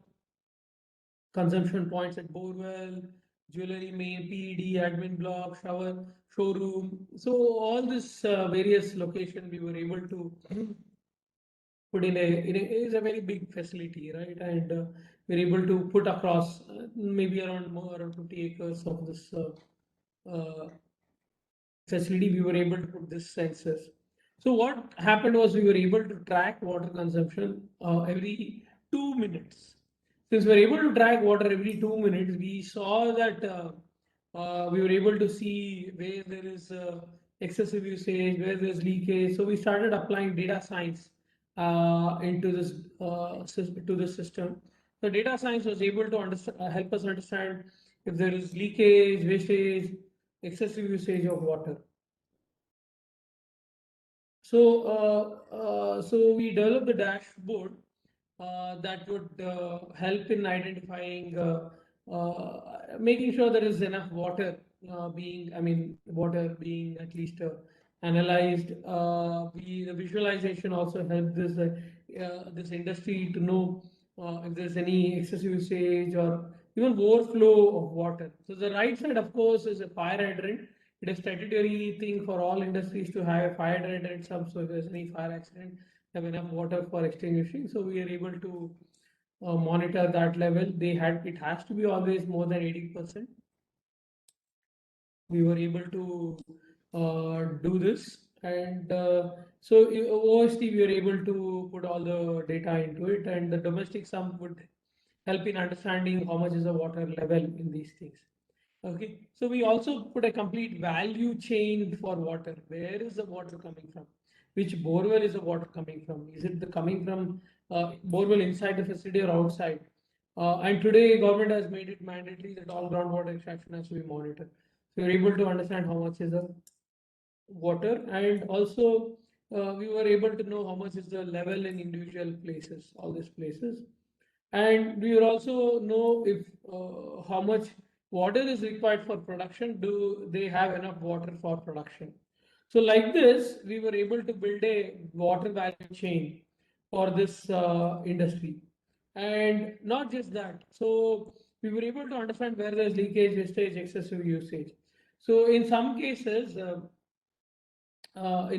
consumption points at borewell, jewelry main, PED, admin block, shower, showroom. So all this various location we were able to put in a is a very big facility, right? And we're able to put across maybe around 50 acres of this facility. We were able to put this sensors. So what happened was we were able to track water consumption every 2 minutes. Since we were able to track water every 2 minutes, we saw that we were able to see where there is excessive usage, where there is leakage. So we started applying data science into this to the system. The data science was able to help us understand if there is leakage, wastage, excessive usage of water. So we developed the dashboard that would help in identifying, making sure there is enough water water being at least analyzed. The visualization also helped this industry to know if there's any excessive usage or even overflow of water. So the right side, of course, is a fire hydrant. It is statutory thing for all industries to have a fire hydrant some, so if there's any fire accident, have enough water for extinguishing. So we are able to monitor that level. It has to be always more than 80%. We were able to do this, and so OST we were able to put all the data into it, and the domestic sump would help in understanding how much is the water level in these things. Okay, so we also put a complete value chain for water. Where is the water coming from? Which borewell is the water coming from? Is it coming from borewell inside the facility or outside? And today, government has made it mandatory that all groundwater extraction has to be monitored. So you're able to understand how much is the water, and also we were able to know how much is the level in individual places, all these places. And we will also know if how much water is required for production. Do they have enough water for production? So like this, we were able to build a water value chain for this industry. And not just that. So we were able to understand where there's leakage, wastage, excessive usage. So in some cases, in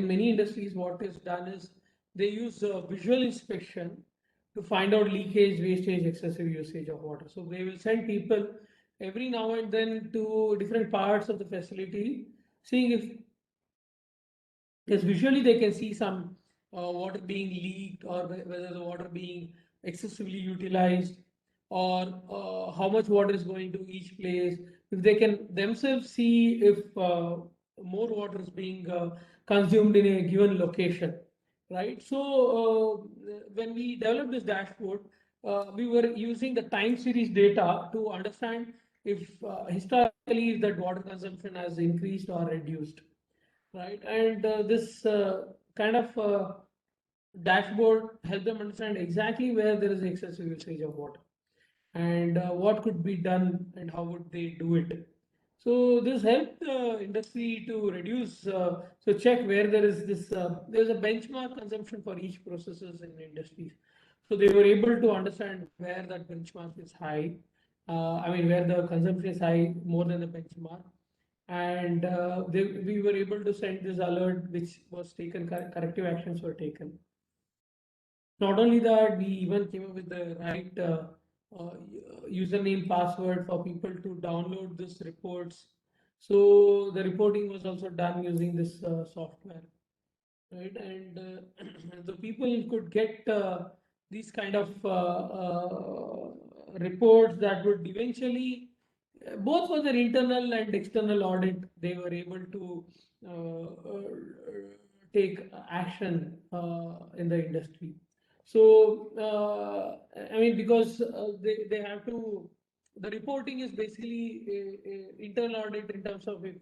many industries, what is done is they use visual inspection to find out leakage, wastage, excessive usage of water. So they will send people every now and then to different parts of the facility, seeing if, yes, visually they can see some water being leaked, or whether the water being excessively utilized, or how much water is going to each place. If they can themselves see if more water is being consumed in a given location, right? So when we developed this dashboard, we were using the time series data to understand if historically if that water consumption has increased or reduced, right? And this kind of dashboard help them understand exactly where there is excessive usage of water, and what could be done and how would they do it. So this helped the industry to reduce, so check where there is this, there's a benchmark consumption for each processes in industries. So they were able to understand where that benchmark is high, where the consumption is high more than the benchmark. And we were able to send this alert, which was taken, corrective actions were taken. Not only that, we even came up with the right username, password for people to download these reports. So the reporting was also done using this software, right? And the people could get these kind of reports that would eventually, both for their internal and external audit, they were able to take action in the industry. So, because they have to, the reporting is basically a internal audit in terms of if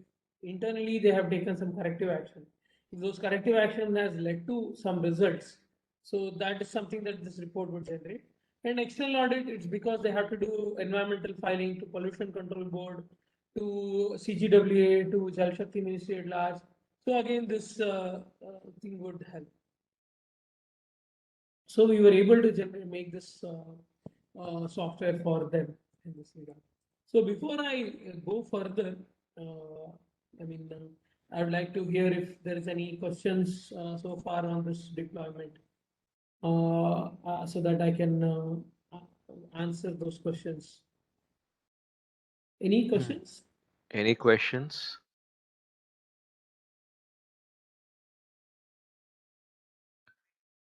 internally they have taken some corrective action. If those corrective action has led to some results, so that is something that this report would generate. And external audit, it's because they have to do environmental filing to Pollution Control Board, to CGWA, to Jal Shakti Ministry at large. So again, this thing would help. So we were able to make this software for them in this regard. So before I go further, I would like to hear if there is any questions so far on this deployment, so that I can answer those questions. Any questions? Any questions?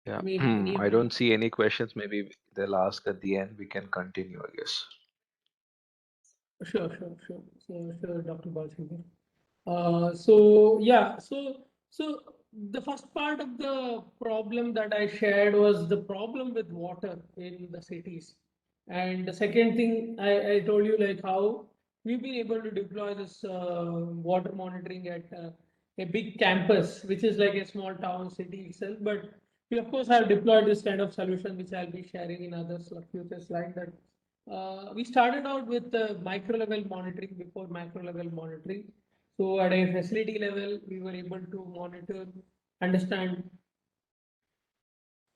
Yeah, I don't see any questions. Maybe they'll ask at the end. We can continue, I guess. Sure. So, Dr. Balshankar. So the first part of the problem that I shared was the problem with water in the cities. And the second thing I told you, like how we've been able to deploy this water monitoring at a big campus, which is like a small town city itself. But we of course have deployed this kind of solution, which I'll be sharing in other future slides. That we started out with micro level monitoring before macro level monitoring. So at a facility level, we were able to monitor, understand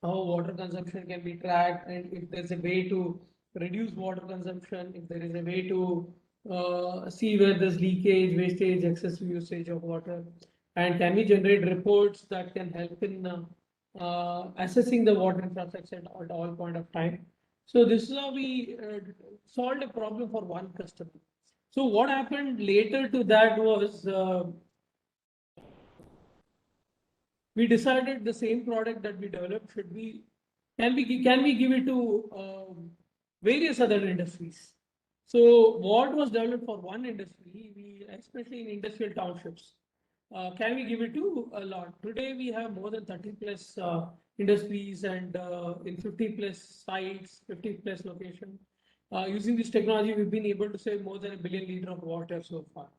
how water consumption can be tracked, and if there's a way to reduce water consumption, if there is a way to see where there's leakage, wastage, excessive usage of water, and can we generate reports that can help in assessing the water infrastructure at all point of time. So this is how we solved a problem for one customer. So what happened later to that was we decided the same product that we developed can we give it to various other industries. So what was developed for one industry, especially in industrial townships, can we give it to a lot? Today we have more than 30 plus industries and in 50 plus sites, 50 plus locations. Using this technology, we've been able to save more than 1 billion liters of water so far.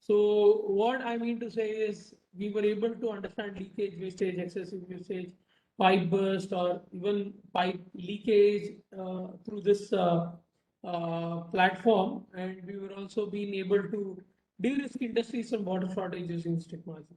So what I mean to say is we were able to understand leakage, wastage, excessive usage, pipe burst, or even pipe leakage through this platform, and we were also being able to de-risk industries from water shortage using this technology.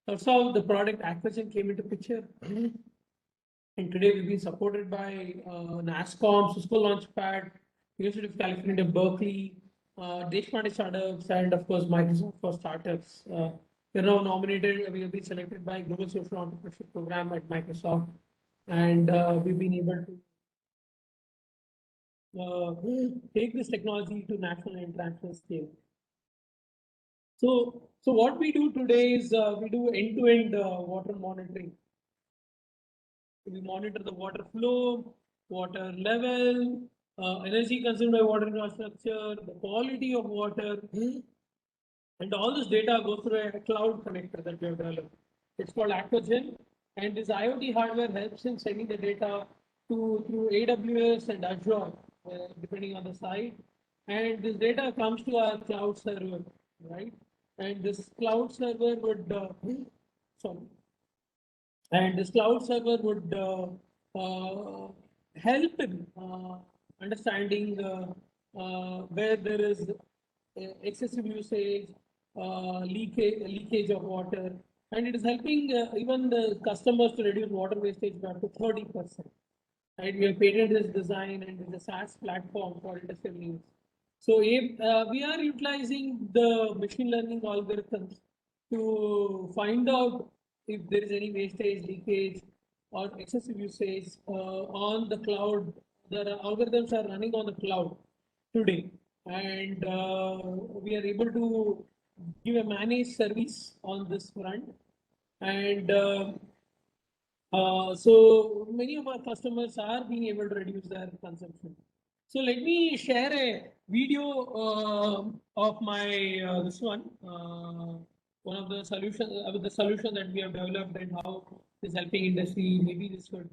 That's how the product FluxGen came into picture. And today we've been supported by NASCOM, Cisco Launchpad, University of California, Berkeley, Deshpande Startups, and of course Microsoft for Startups. We're now nominated, we have been selected by Global Social Entrepreneurship Program at Microsoft, and we've been able to take this technology to national and international scale. So what we do today is we do end-to-end water monitoring. We monitor the water flow, water level, energy consumed by water infrastructure, the quality of water, and all this data goes through a cloud connector that we have developed. It's called FluxGen, and this IoT hardware helps in sending the data through AWS and Azure, depending on the site. And this data comes to our cloud server, right? And this cloud server would, and this cloud server would help in understanding where there is excessive usage, leakage of water, and it is helping even the customers to reduce water wastage by up to 30%. Right? We have patented this design and it's a SaaS platform for industrial use. So if we are utilizing the machine learning algorithms to find out if there is any wastage, leakage, or excessive usage on the cloud. The algorithms are running on the cloud today, and we are able to give a managed service on this front. And so many of our customers are being able to reduce their consumption. So let me share a video of my this one of the solutions the solution that we have developed and how it's helping industry. Maybe this would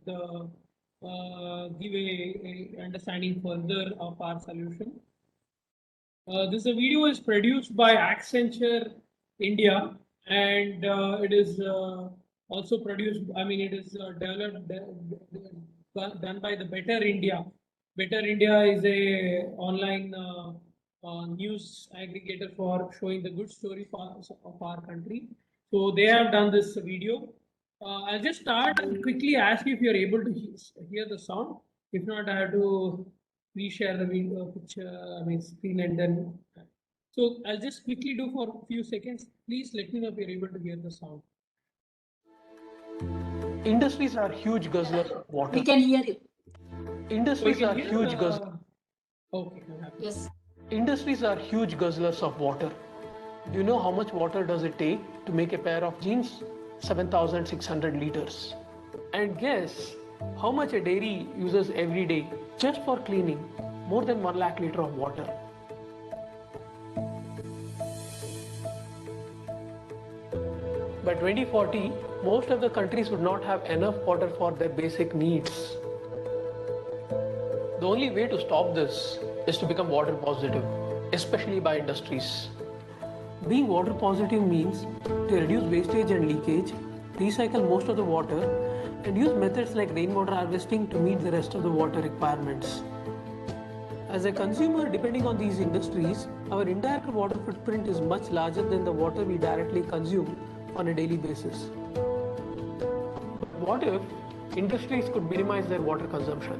give a understanding further of our solution. This video is produced by Accenture India, and it is also produced. I mean, it is developed done by the Better India Better India is a online news aggregator for showing the good story of our country. So they have done this video. I'll just start and quickly ask you if you're able to hear the sound. If not, I have to reshare the video picture, screen, and then. So I'll just quickly do for a few seconds. Please let me know if you're able to hear the sound. Industries are huge guzzlers of water. We can hear you. Industries are huge guzzlers. Okay. Yes. Industries are huge guzzlers of water. Do you know how much water does it take to make a pair of jeans? 7,600 liters. And guess how much a dairy uses every day just for cleaning? More than 1 lakh liter of water. By 2040, most of the countries would not have enough water for their basic needs. The only way to stop this is to become water positive, especially by industries. Being water positive means to reduce wastage and leakage, recycle most of the water, and use methods like rainwater harvesting to meet the rest of the water requirements. As a consumer depending on these industries, our indirect water footprint is much larger than the water we directly consume on a daily basis. What if industries could minimize their water consumption?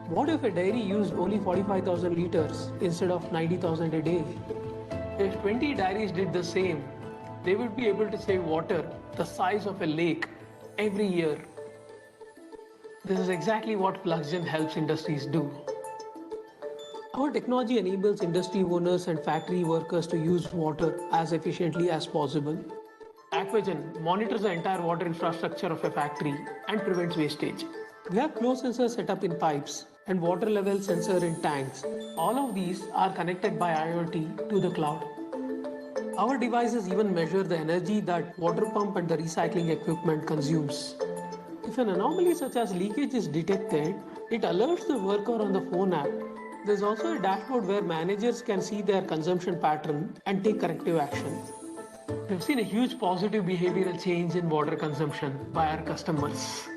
What if a dairy used only 45,000 liters instead of 90,000 a day? If 20 dairies did the same, they would be able to save water the size of a lake every year. This is exactly what FluxGen helps industries do. Our technology enables industry owners and factory workers to use water as efficiently as possible. AquaGen monitors the entire water infrastructure of a factory and prevents wastage. We have flow sensors set up in pipes and water level sensor in tanks. All of these are connected by IoT to the cloud. Our devices even measure the energy that water pump and the recycling equipment consumes. If an anomaly such as leakage is detected, it alerts the worker on the phone app. There's also a dashboard where managers can see their consumption pattern and take corrective action. We've seen a huge positive behavioral change in water consumption by our customers.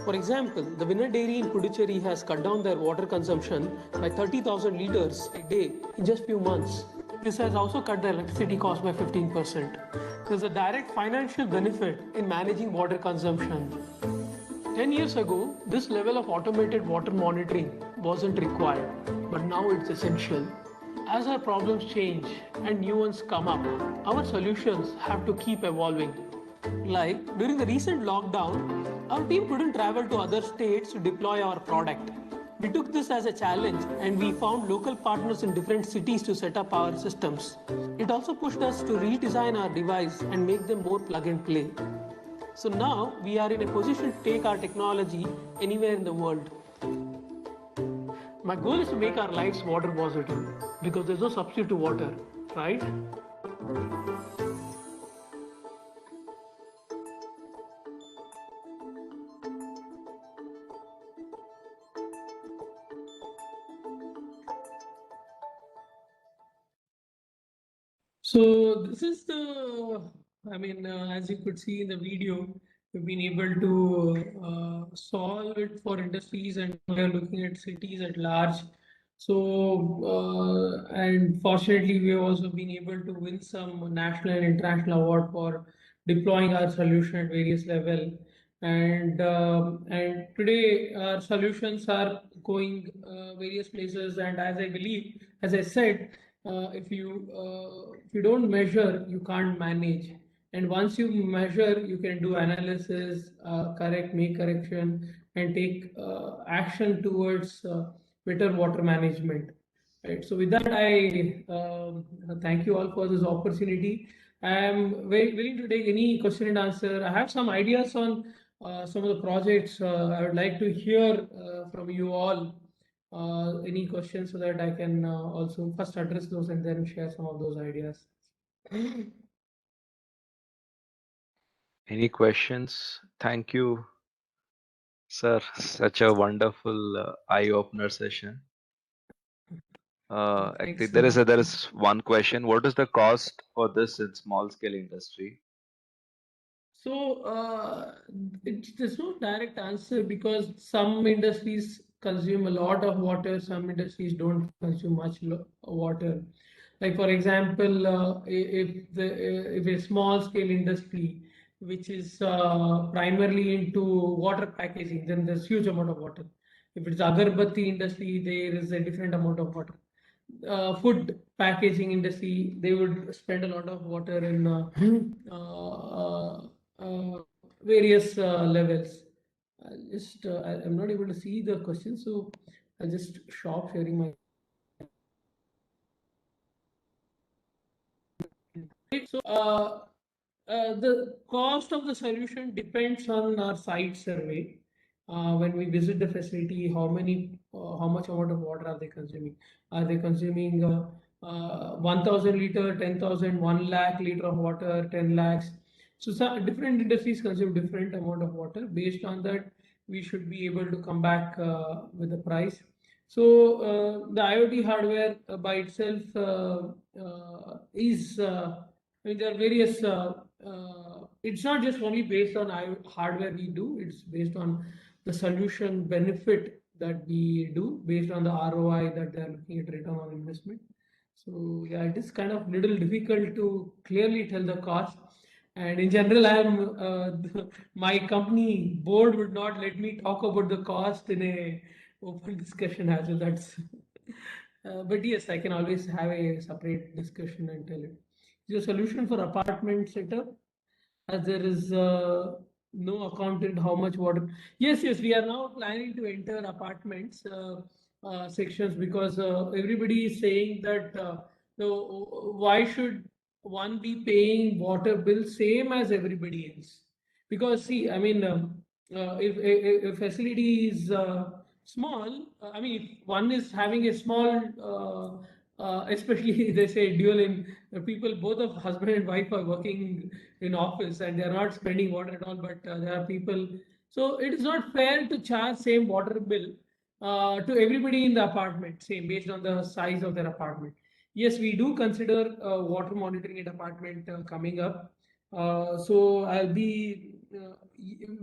For example, the Winner Dairy in Puducherry has cut down their water consumption by 30,000 liters a day in just few months. This has also cut their electricity cost by 15%. There's a direct financial benefit in managing water consumption. 10 years ago, this level of automated water monitoring wasn't required, but now it's essential. As our problems change and new ones come up, our solutions have to keep evolving. Like during the recent lockdown, our team couldn't travel to other states to deploy our product. We took this as a challenge and we found local partners in different cities to set up our systems. It also pushed us to redesign our device and make them more plug and play. So now we are in a position to take our technology anywhere in the world. My goal is to make our lives water positive because there's no substitute to water, right? So this is the, as you could see in the video, we've been able to solve it for industries and we are looking at cities at large. So, and fortunately, we have also been able to win some national and international award for deploying our solution at various level. And today our solutions are going various places. And as I believe, as I said, if you don't measure, you can't manage. And once you measure, you can do analysis, make correction, and take action towards better water management. Right. So with that, I thank you all for this opportunity. I am very willing to take any question and answer. I have some ideas on some of the projects. I would like to hear from you all any questions so that I can also first address those and then share some of those ideas. Any questions? Thank you, sir. Such a wonderful eye-opener session. Actually, Thanks. there is one question. What is the cost for this in small scale industry? So there's no direct answer because some industries consume a lot of water, some industries don't consume much water. Like for example, if a small scale industry which is primarily into water packaging, then there's huge amount of water. If it's agarbatti industry, there is a different amount of water. Food packaging industry, they would spend a lot of water in various levels. I'm not able to see the question, so I'll just stop sharing my. So the cost of the solution depends on our site survey. When we visit the facility, how much amount of water are they consuming? Are they consuming 1,000 liter, 10,000, 1 lakh liter of water, 10 lakhs? So some different industries consume different amount of water. Based on that, we should be able to come back with the price. So the IoT hardware by itself is I mean, there are various. It's not just only based on hardware we do. It's based on the solution benefit that we do, based on the ROI that they are looking at, return on investment. So yeah, it is kind of little difficult to clearly tell the cost. And in general, my company board would not let me talk about the cost in a open discussion as well. That's. But yes, I can always have a separate discussion and tell it. The solution for apartment setup, as there is no accounted how much water. Yes, we are now planning to enter apartments sections because everybody is saying that why should one be paying water bill same as everybody else? Because see, I mean, if a facility is small, I mean, if one is having a small especially they say dual in people, both of husband and wife are working in office and they are not spending water at all, but there are people. So it is not fair to charge same water bill to everybody in the apartment, same based on the size of their apartment. Yes, we do consider water monitoring in apartment coming up. So I'll be,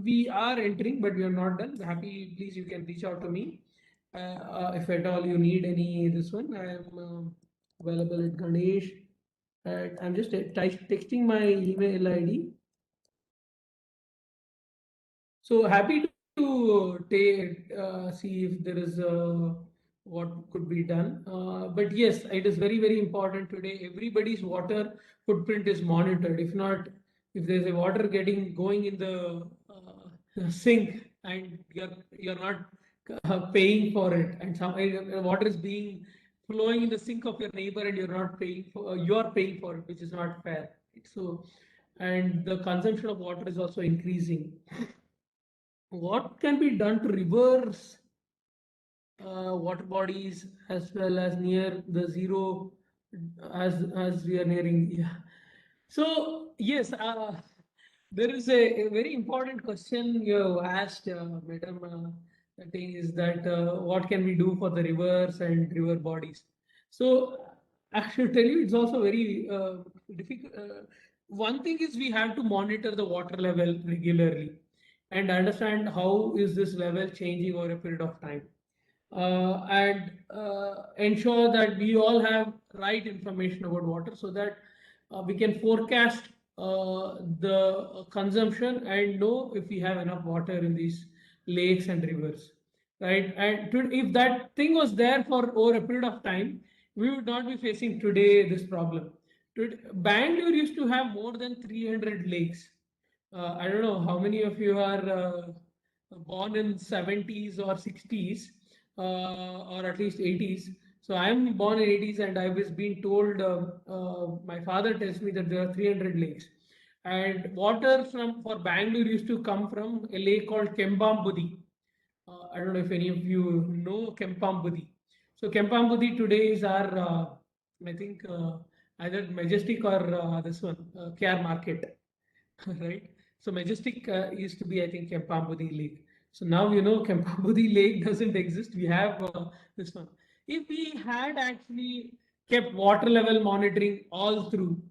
we are entering, but we are not done. Happy, please, you can reach out to me. If at all you need any this one, I am available at Ganesh. And I'm just texting my email ID. So happy to see if there is what could be done. But yes, it is very important today. Everybody's water footprint is monitored. If not, if there's a water going in the sink and you're not paying for it, and some water is being flowing in the sink of your neighbor and you're not paying for, you're paying for it, which is not fair. So, and the consumption of water is also increasing. What can be done to reverse water bodies as well as near the zero as we are nearing? Yeah. So yes, there is a very important question you asked, Madam. The thing is that what can we do for the rivers and river bodies? So I should tell you, it's also very difficult. One thing is we have to monitor the water level regularly and understand how is this level changing over a period of time, and ensure that we all have right information about water so that we can forecast the consumption and know if we have enough water in these lakes and rivers, right? And if that thing was there for over a period of time, we would not be facing today this problem. Bangalore used to have more than 300 lakes. I don't know how many of you are born in 70s or 60s, or at least 80s. So I am born in 80s and I was being told, my father tells me that there are 300 lakes. And water for Bangalore used to come from a lake called Kembambudi. I don't know if any of you know Kempambudi. So Kempambudi today is our, I think, either Majestic or this one, KR Market, right? So Majestic used to be, I think, Kempambudi Lake. So now you know Kempambudi Lake doesn't exist. We have this one. If we had actually kept water level monitoring all through,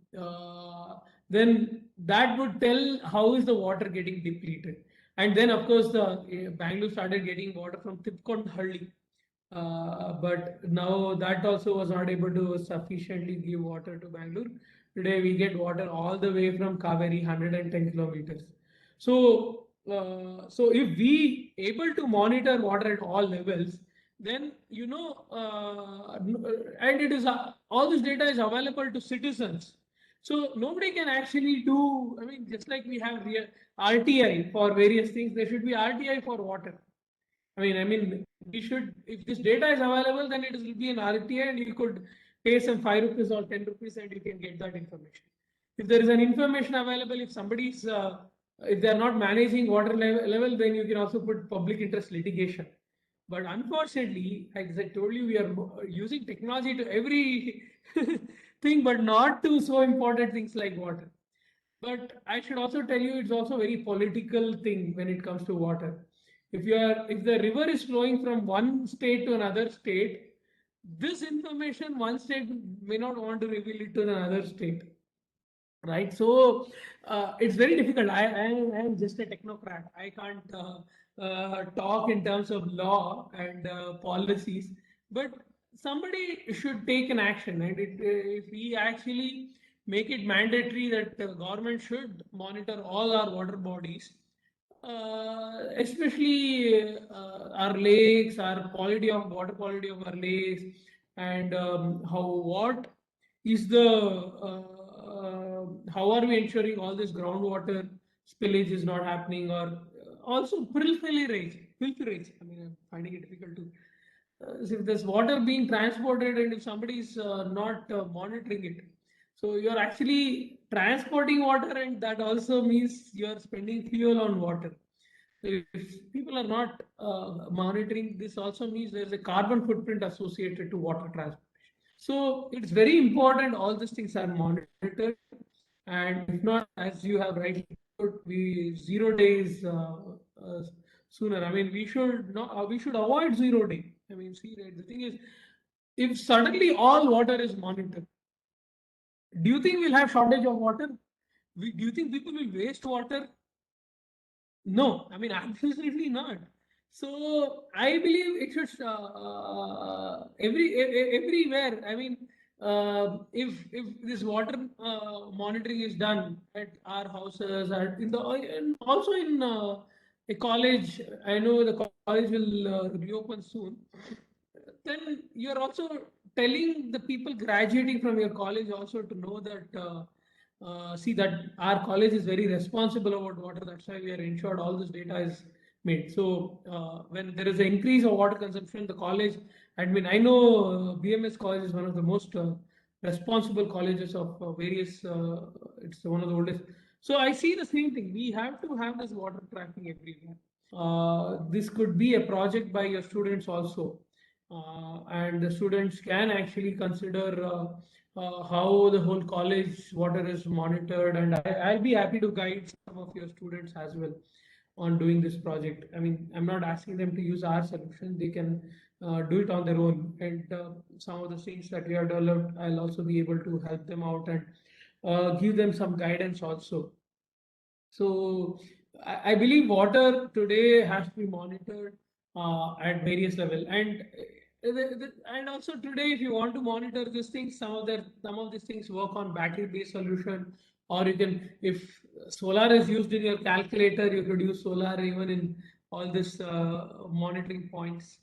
then that would tell how is the water getting depleted. And then, of course, the Bangalore started getting water from Tipkonhalli. But now that also was not able to sufficiently give water to Bangalore. Today we get water all the way from Kaveri, 110 kilometers. So if we able to monitor water at all levels, then and it is all this data is available to citizens. So nobody can actually do. I mean, just like we have RTI for various things, there should be RTI for water. I mean, we should, if this data is available, then it will be an RTA and you could pay some 5 rupees or 10 rupees and you can get that information. If there is an information available, if somebody's, if they're not managing water level, then you can also put public interest litigation. But unfortunately, as I told you, we are using technology to every thing, but not to so important things like water. But I should also tell you, it's also a very political thing when it comes to water. If the river is flowing from one state to another state, this information one state may not want to reveal it to another state, right? So it's very difficult. I am just a technocrat. I can't talk in terms of law and policies, but somebody should take an action. And if we actually make it mandatory that the government should monitor all our water bodies, especially our lakes, our quality of water quality of our lakes, and what is the how are we ensuring all this groundwater spillage is not happening, or also pilferage. I mean, I'm finding it difficult to. So if there's water being transported and if somebody is not monitoring it, so you're actually transporting water, and that also means you're spending fuel on water. So if people are not monitoring, this also means there's a carbon footprint associated to water transport. So it's very important all these things are monitored, and if not, as you have rightly put, we 0 days sooner. I mean, we should not, we should avoid 0 day. I mean, see, right, the thing is, if suddenly all water is monitored, do you think we'll have shortage of water? Do you think people will waste water? No, I mean, absolutely not. So I believe it should everywhere. I mean, if this water monitoring is done at our houses, at in the and also in a college, I know the college will reopen soon. Then you're also telling the people graduating from your college also to know that. See that our college is very responsible about water. That's why we are ensured all this data is made. So when there is an increase of water consumption, the college, I mean, I know BMS college is one of the most responsible colleges of various, it's one of the oldest. So I see the same thing. We have to have this water tracking everywhere. This could be a project by your students also. And the students can actually consider how the whole college water is monitored, and I'll be happy to guide some of your students as well on doing this project. I mean, I'm not asking them to use our solution; they can do it on their own. And some of the things that we have developed, I'll also be able to help them out and give them some guidance also. So I believe water today has to be monitored at various level, and and also today, if you want to monitor these things, some of these things work on battery-based solution, or you can, if solar is used in your calculator, you could use solar even in all this monitoring points.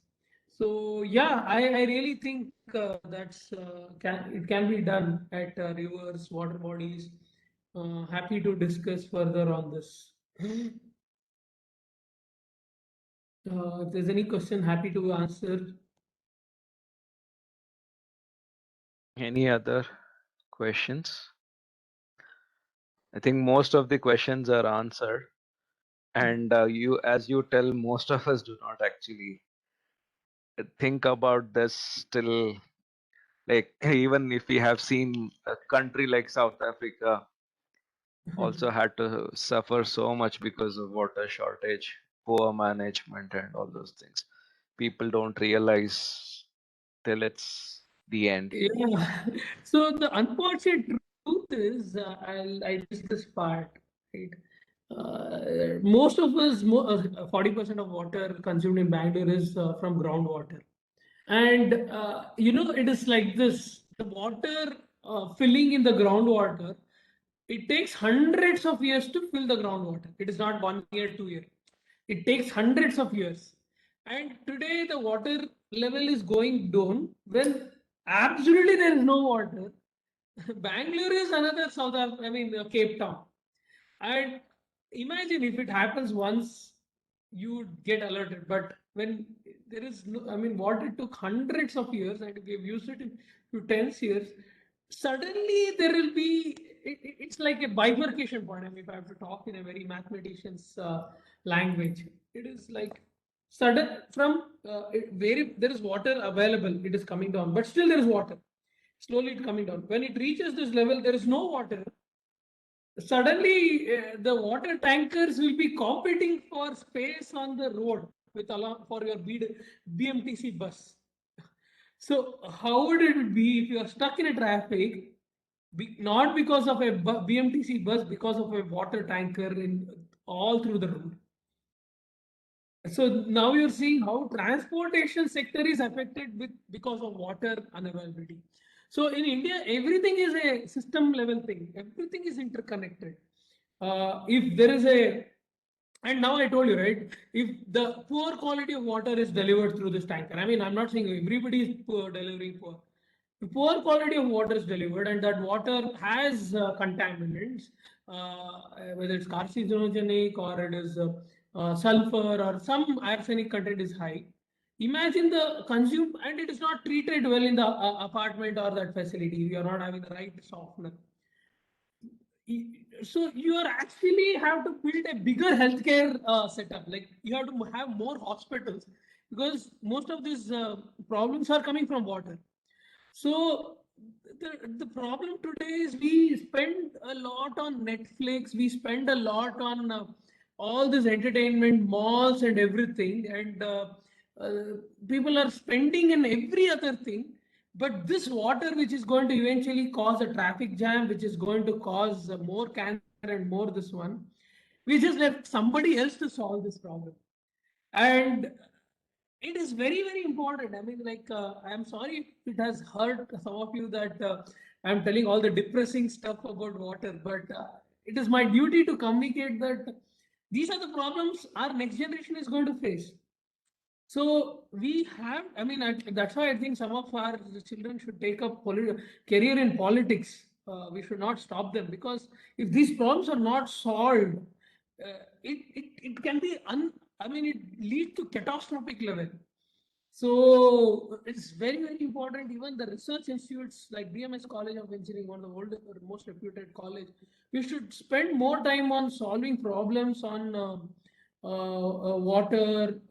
So yeah, I really think it can be done at rivers, water bodies. Happy to discuss further on this. If there's any question, happy to answer. Any other questions? I think most of the questions are answered, and as you tell, most of us do not actually think about this still. Like even if we have seen a country like South Africa also had to suffer so much because of water shortage, poor management, and all those things. People don't realize till it's the end. Yeah. So the unfortunate truth is, I discuss this part, right? Most of us, 40% of water consumed in Bangalore is from groundwater. And it is like this: the water filling in the groundwater, it takes hundreds of years to fill the groundwater. It is not 1 year, 2 year. It takes hundreds of years. And today the water level is going down when absolutely there is no water. Bangalore is another Cape Town. And imagine if it happens once, you get alerted. But when there is no, water took hundreds of years, and we've used it in to tens years, suddenly there will be, it's like a bifurcation point. If I have to talk in a very mathematician's language, it is like sudden from where there is water available, it is coming down, but still there is water. Slowly it's coming down. When it reaches this level, there is no water. Suddenly, the water tankers will be competing for space on the road with for your BMTC bus. So how would it be if you are stuck in a traffic, not because of a BMTC bus, because of a water tanker in all through the road? So now you're seeing how transportation sector is affected because of water unavailability. So in India, everything is a system level thing. Everything is interconnected. If there is and now I told you, right, if the poor quality of water is delivered through this tanker, I'm not saying everybody is poor, delivering poor. The poor quality of water is delivered, and that water has contaminants, whether it's carcinogenic or it is sulfur or some arsenic content is high. Imagine the consume, and it is not treated well in the apartment or that facility. You are not having the right softener. So you are actually have to build a bigger healthcare setup. Like you have to have more hospitals, because most of these problems are coming from water. So the problem today is we spend a lot on Netflix, we spend a lot on all this entertainment, malls and everything, and people are spending in every other thing. But this water, which is going to eventually cause a traffic jam, which is going to cause more cancer and more this one, we just left somebody else to solve this problem. And it is very, very important. I'm sorry if it has hurt some of you that I'm telling all the depressing stuff about water, but it is my duty to communicate that these are the problems our next generation is going to face. So we have, that's why I think some of our children should take up career in politics. We should not stop them, because if these problems are not solved, it can be, it leads to catastrophic level. So it's very, very important. Even the research institutes like BMS College of Engineering, one of the oldest or most reputed college, we should spend more time on solving problems on water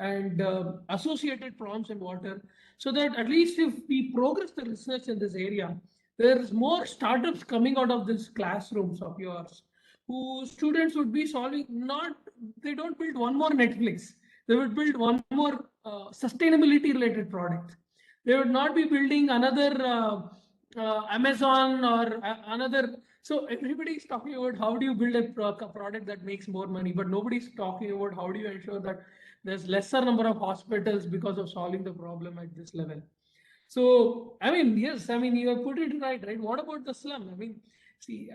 and associated problems in water, so that at least if we progress the research in this area, there's more startups coming out of these classrooms of yours, who students would be solving. Not, they don't build one more Netflix, they would build one more sustainability related product. They would not be building another Amazon or another. So everybody is talking about how do you build a product that makes more money, but nobody's talking about how do you ensure that there's lesser number of hospitals because of solving the problem at this level. So yes, you have put it right. What about the slum? See,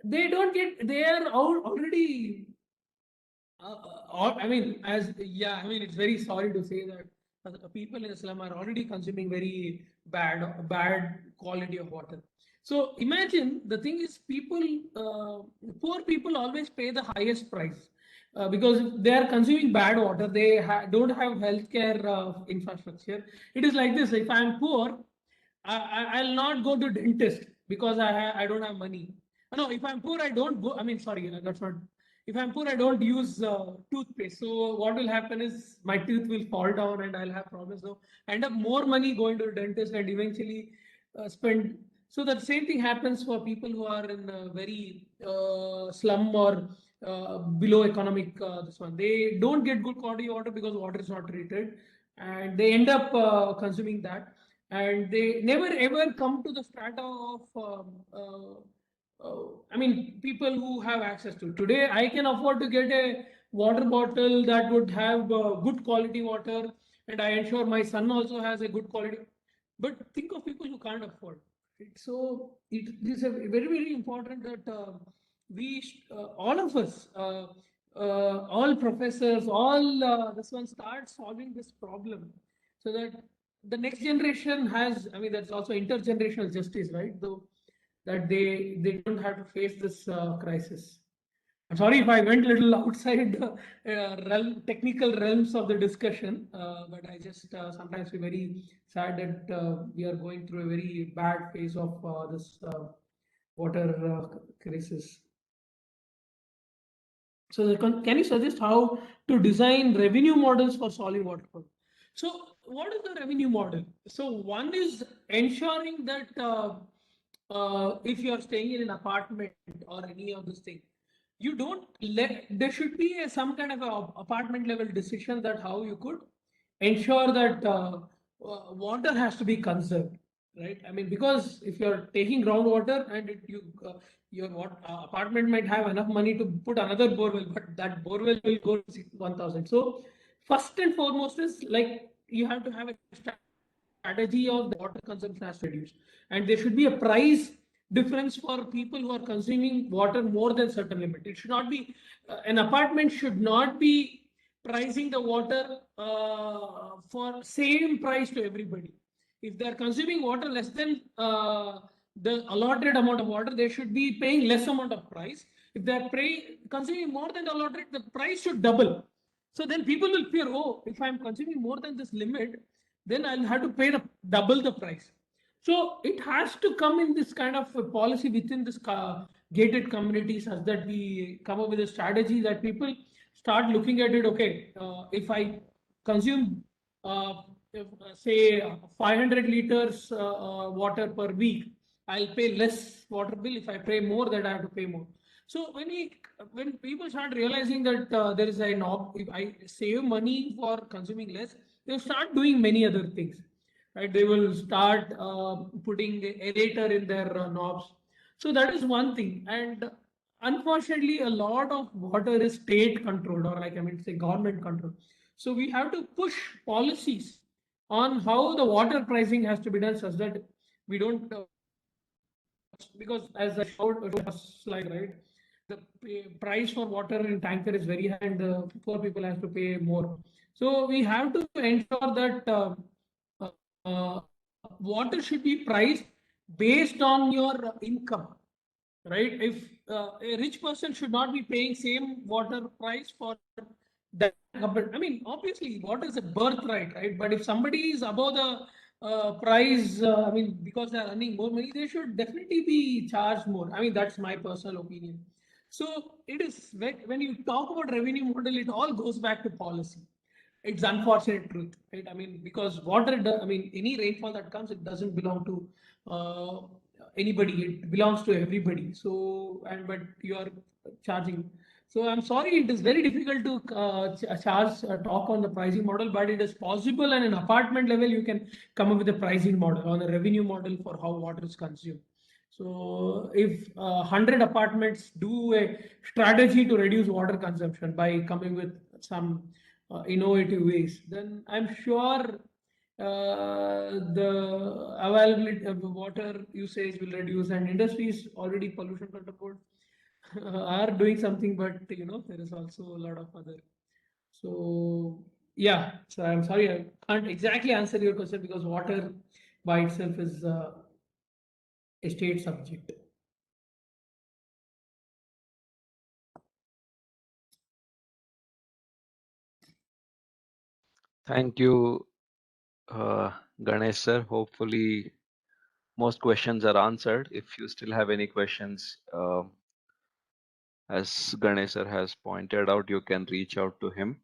they don't get, they are already it's very sorry to say that people in Islam are already consuming very bad quality of water. So imagine, the thing is, poor people always pay the highest price because they are consuming bad water. They don't have healthcare infrastructure. It is like this: if I am poor, I'll not go to dentist because I don't have money. No, if I'm poor, I don't go. Sorry, that's not. If I'm poor, I don't use toothpaste. So what will happen is my teeth will fall down and I'll have problems. So I end up more money going to the dentist and eventually spend. So the same thing happens for people who are in a very slum or below economic this one. They don't get good quality water because water is not treated, and they end up consuming that, and they never ever come to the strata of I mean, people who have access to. Today, I can afford to get a water bottle that would have good quality water, and I ensure my son also has a good quality. But think of people who can't afford. Right? So it is a very, very important that all of us, all professors, all this one start solving this problem, so that the next generation has. I mean, that's also intergenerational justice, right? Though that they don't have to face this crisis. I'm sorry if I went a little outside the technical realms of the discussion, but I just sometimes feel very sad that we are going through a very bad phase of this water crisis. So can you suggest how to design revenue models for solving water problem? So what is the revenue model? So one is ensuring that if you are staying in an apartment or any of these things, you don't let, there should be some kind of a apartment level decision that how you could ensure that water has to be conserved, right? I mean, because if you're taking groundwater and your apartment might have enough money to put another borewell, but that borewell will go to 1,000. So first and foremost is like you have to have a strategy of the water consumption has to reduce, and there should be a price difference for people who are consuming water more than certain limit. It should not be an apartment should not be pricing the water for same price to everybody. If they are consuming water less than the allotted amount of water, they should be paying less amount of price. If they are consuming more than the allotted, the price should double. So then people will fear, oh, if I'm consuming more than this limit, then I'll have to pay double the price. So it has to come in this kind of a policy within this gated communities, such that we come up with a strategy that people start looking at it. Okay, if I consume, say, 500 liters water per week, I'll pay less water bill. If I pay more, that I have to pay more. So when people start realizing that there is a knob, if I save money for consuming less, they'll start doing many other things, right? They will start putting aerator in their knobs. So that is one thing. And unfortunately, a lot of water is state controlled, or like I mean, say government controlled. So we have to push policies on how the water pricing has to be done, such that we don't because as I showed slide, right, the price for water in tanker is very high, and the poor people have to pay more. So we have to ensure that water should be priced based on your income, right? If a rich person should not be paying same water price for that. I mean, obviously, water is a birthright, right? But if somebody is above the price, I mean, because they're earning more money, they should definitely be charged more. I mean, that's my personal opinion. So it is when you talk about revenue model, it all goes back to policy. It's unfortunate truth, right? I mean, because water, I mean, any rainfall that comes, it doesn't belong to anybody. It belongs to everybody. So, but you are charging. So I'm sorry, it is very difficult to charge talk on the pricing model, but it is possible. And in apartment level, you can come up with a pricing model on a revenue model for how water is consumed. So if 100 apartments do a strategy to reduce water consumption by coming with some innovative ways, then I'm sure the availability of the water usage will reduce, and industries already pollution control board are doing something, but there is also a lot of other. So yeah, so I'm sorry I can't exactly answer your question because water by itself is a state subject. Thank you, Ganesh sir. Hopefully, most questions are answered. If you still have any questions, as Ganesh sir has pointed out, you can reach out to him.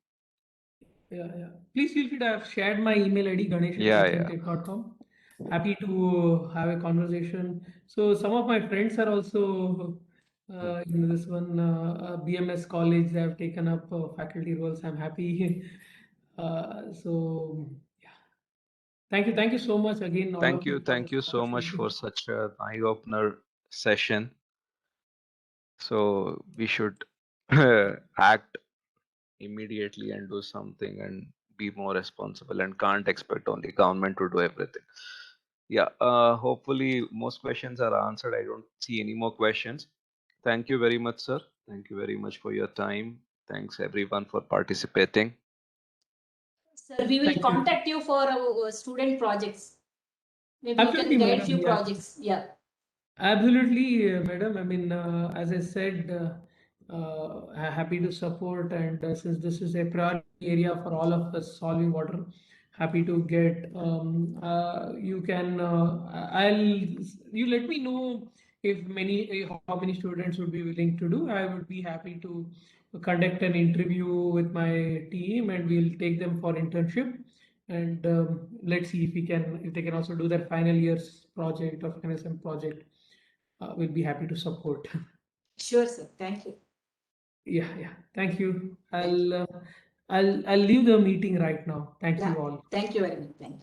Yeah. Please feel free to have shared my email ID, ganesh@cleantech.com. Happy to have a conversation. So some of my friends are also in this one BMS college. They have taken up faculty roles. I'm happy. So yeah, thank you so much again, all of you, for Thank this you so much opportunity. for such an eye-opener session. So we should act immediately and do something and be more responsible, and can't expect only government to do everything. Yeah, hopefully most questions are answered. I don't see any more questions. Thank you very much, sir. Thank you very much for your time. Thanks everyone for participating. Sir, we will Thank you. contact you for our student projects. Maybe you Absolutely, can guide madam. few Yeah. projects. Yeah. Absolutely, madam. I mean, as I said, happy to support, and since this is a priority area for all of us solving water, happy to get. You can. You let me know if how many students would be willing to do. I would be happy to conduct an interview with my team, and we'll take them for internship. And let's see if they can also do their final year's project or final sem project. We'll be happy to support. Sure, sir. Thank you. Yeah. Thank you. Thank you. I'll leave the meeting right now. Thank Yeah. you all. Thank you very much. Thank you.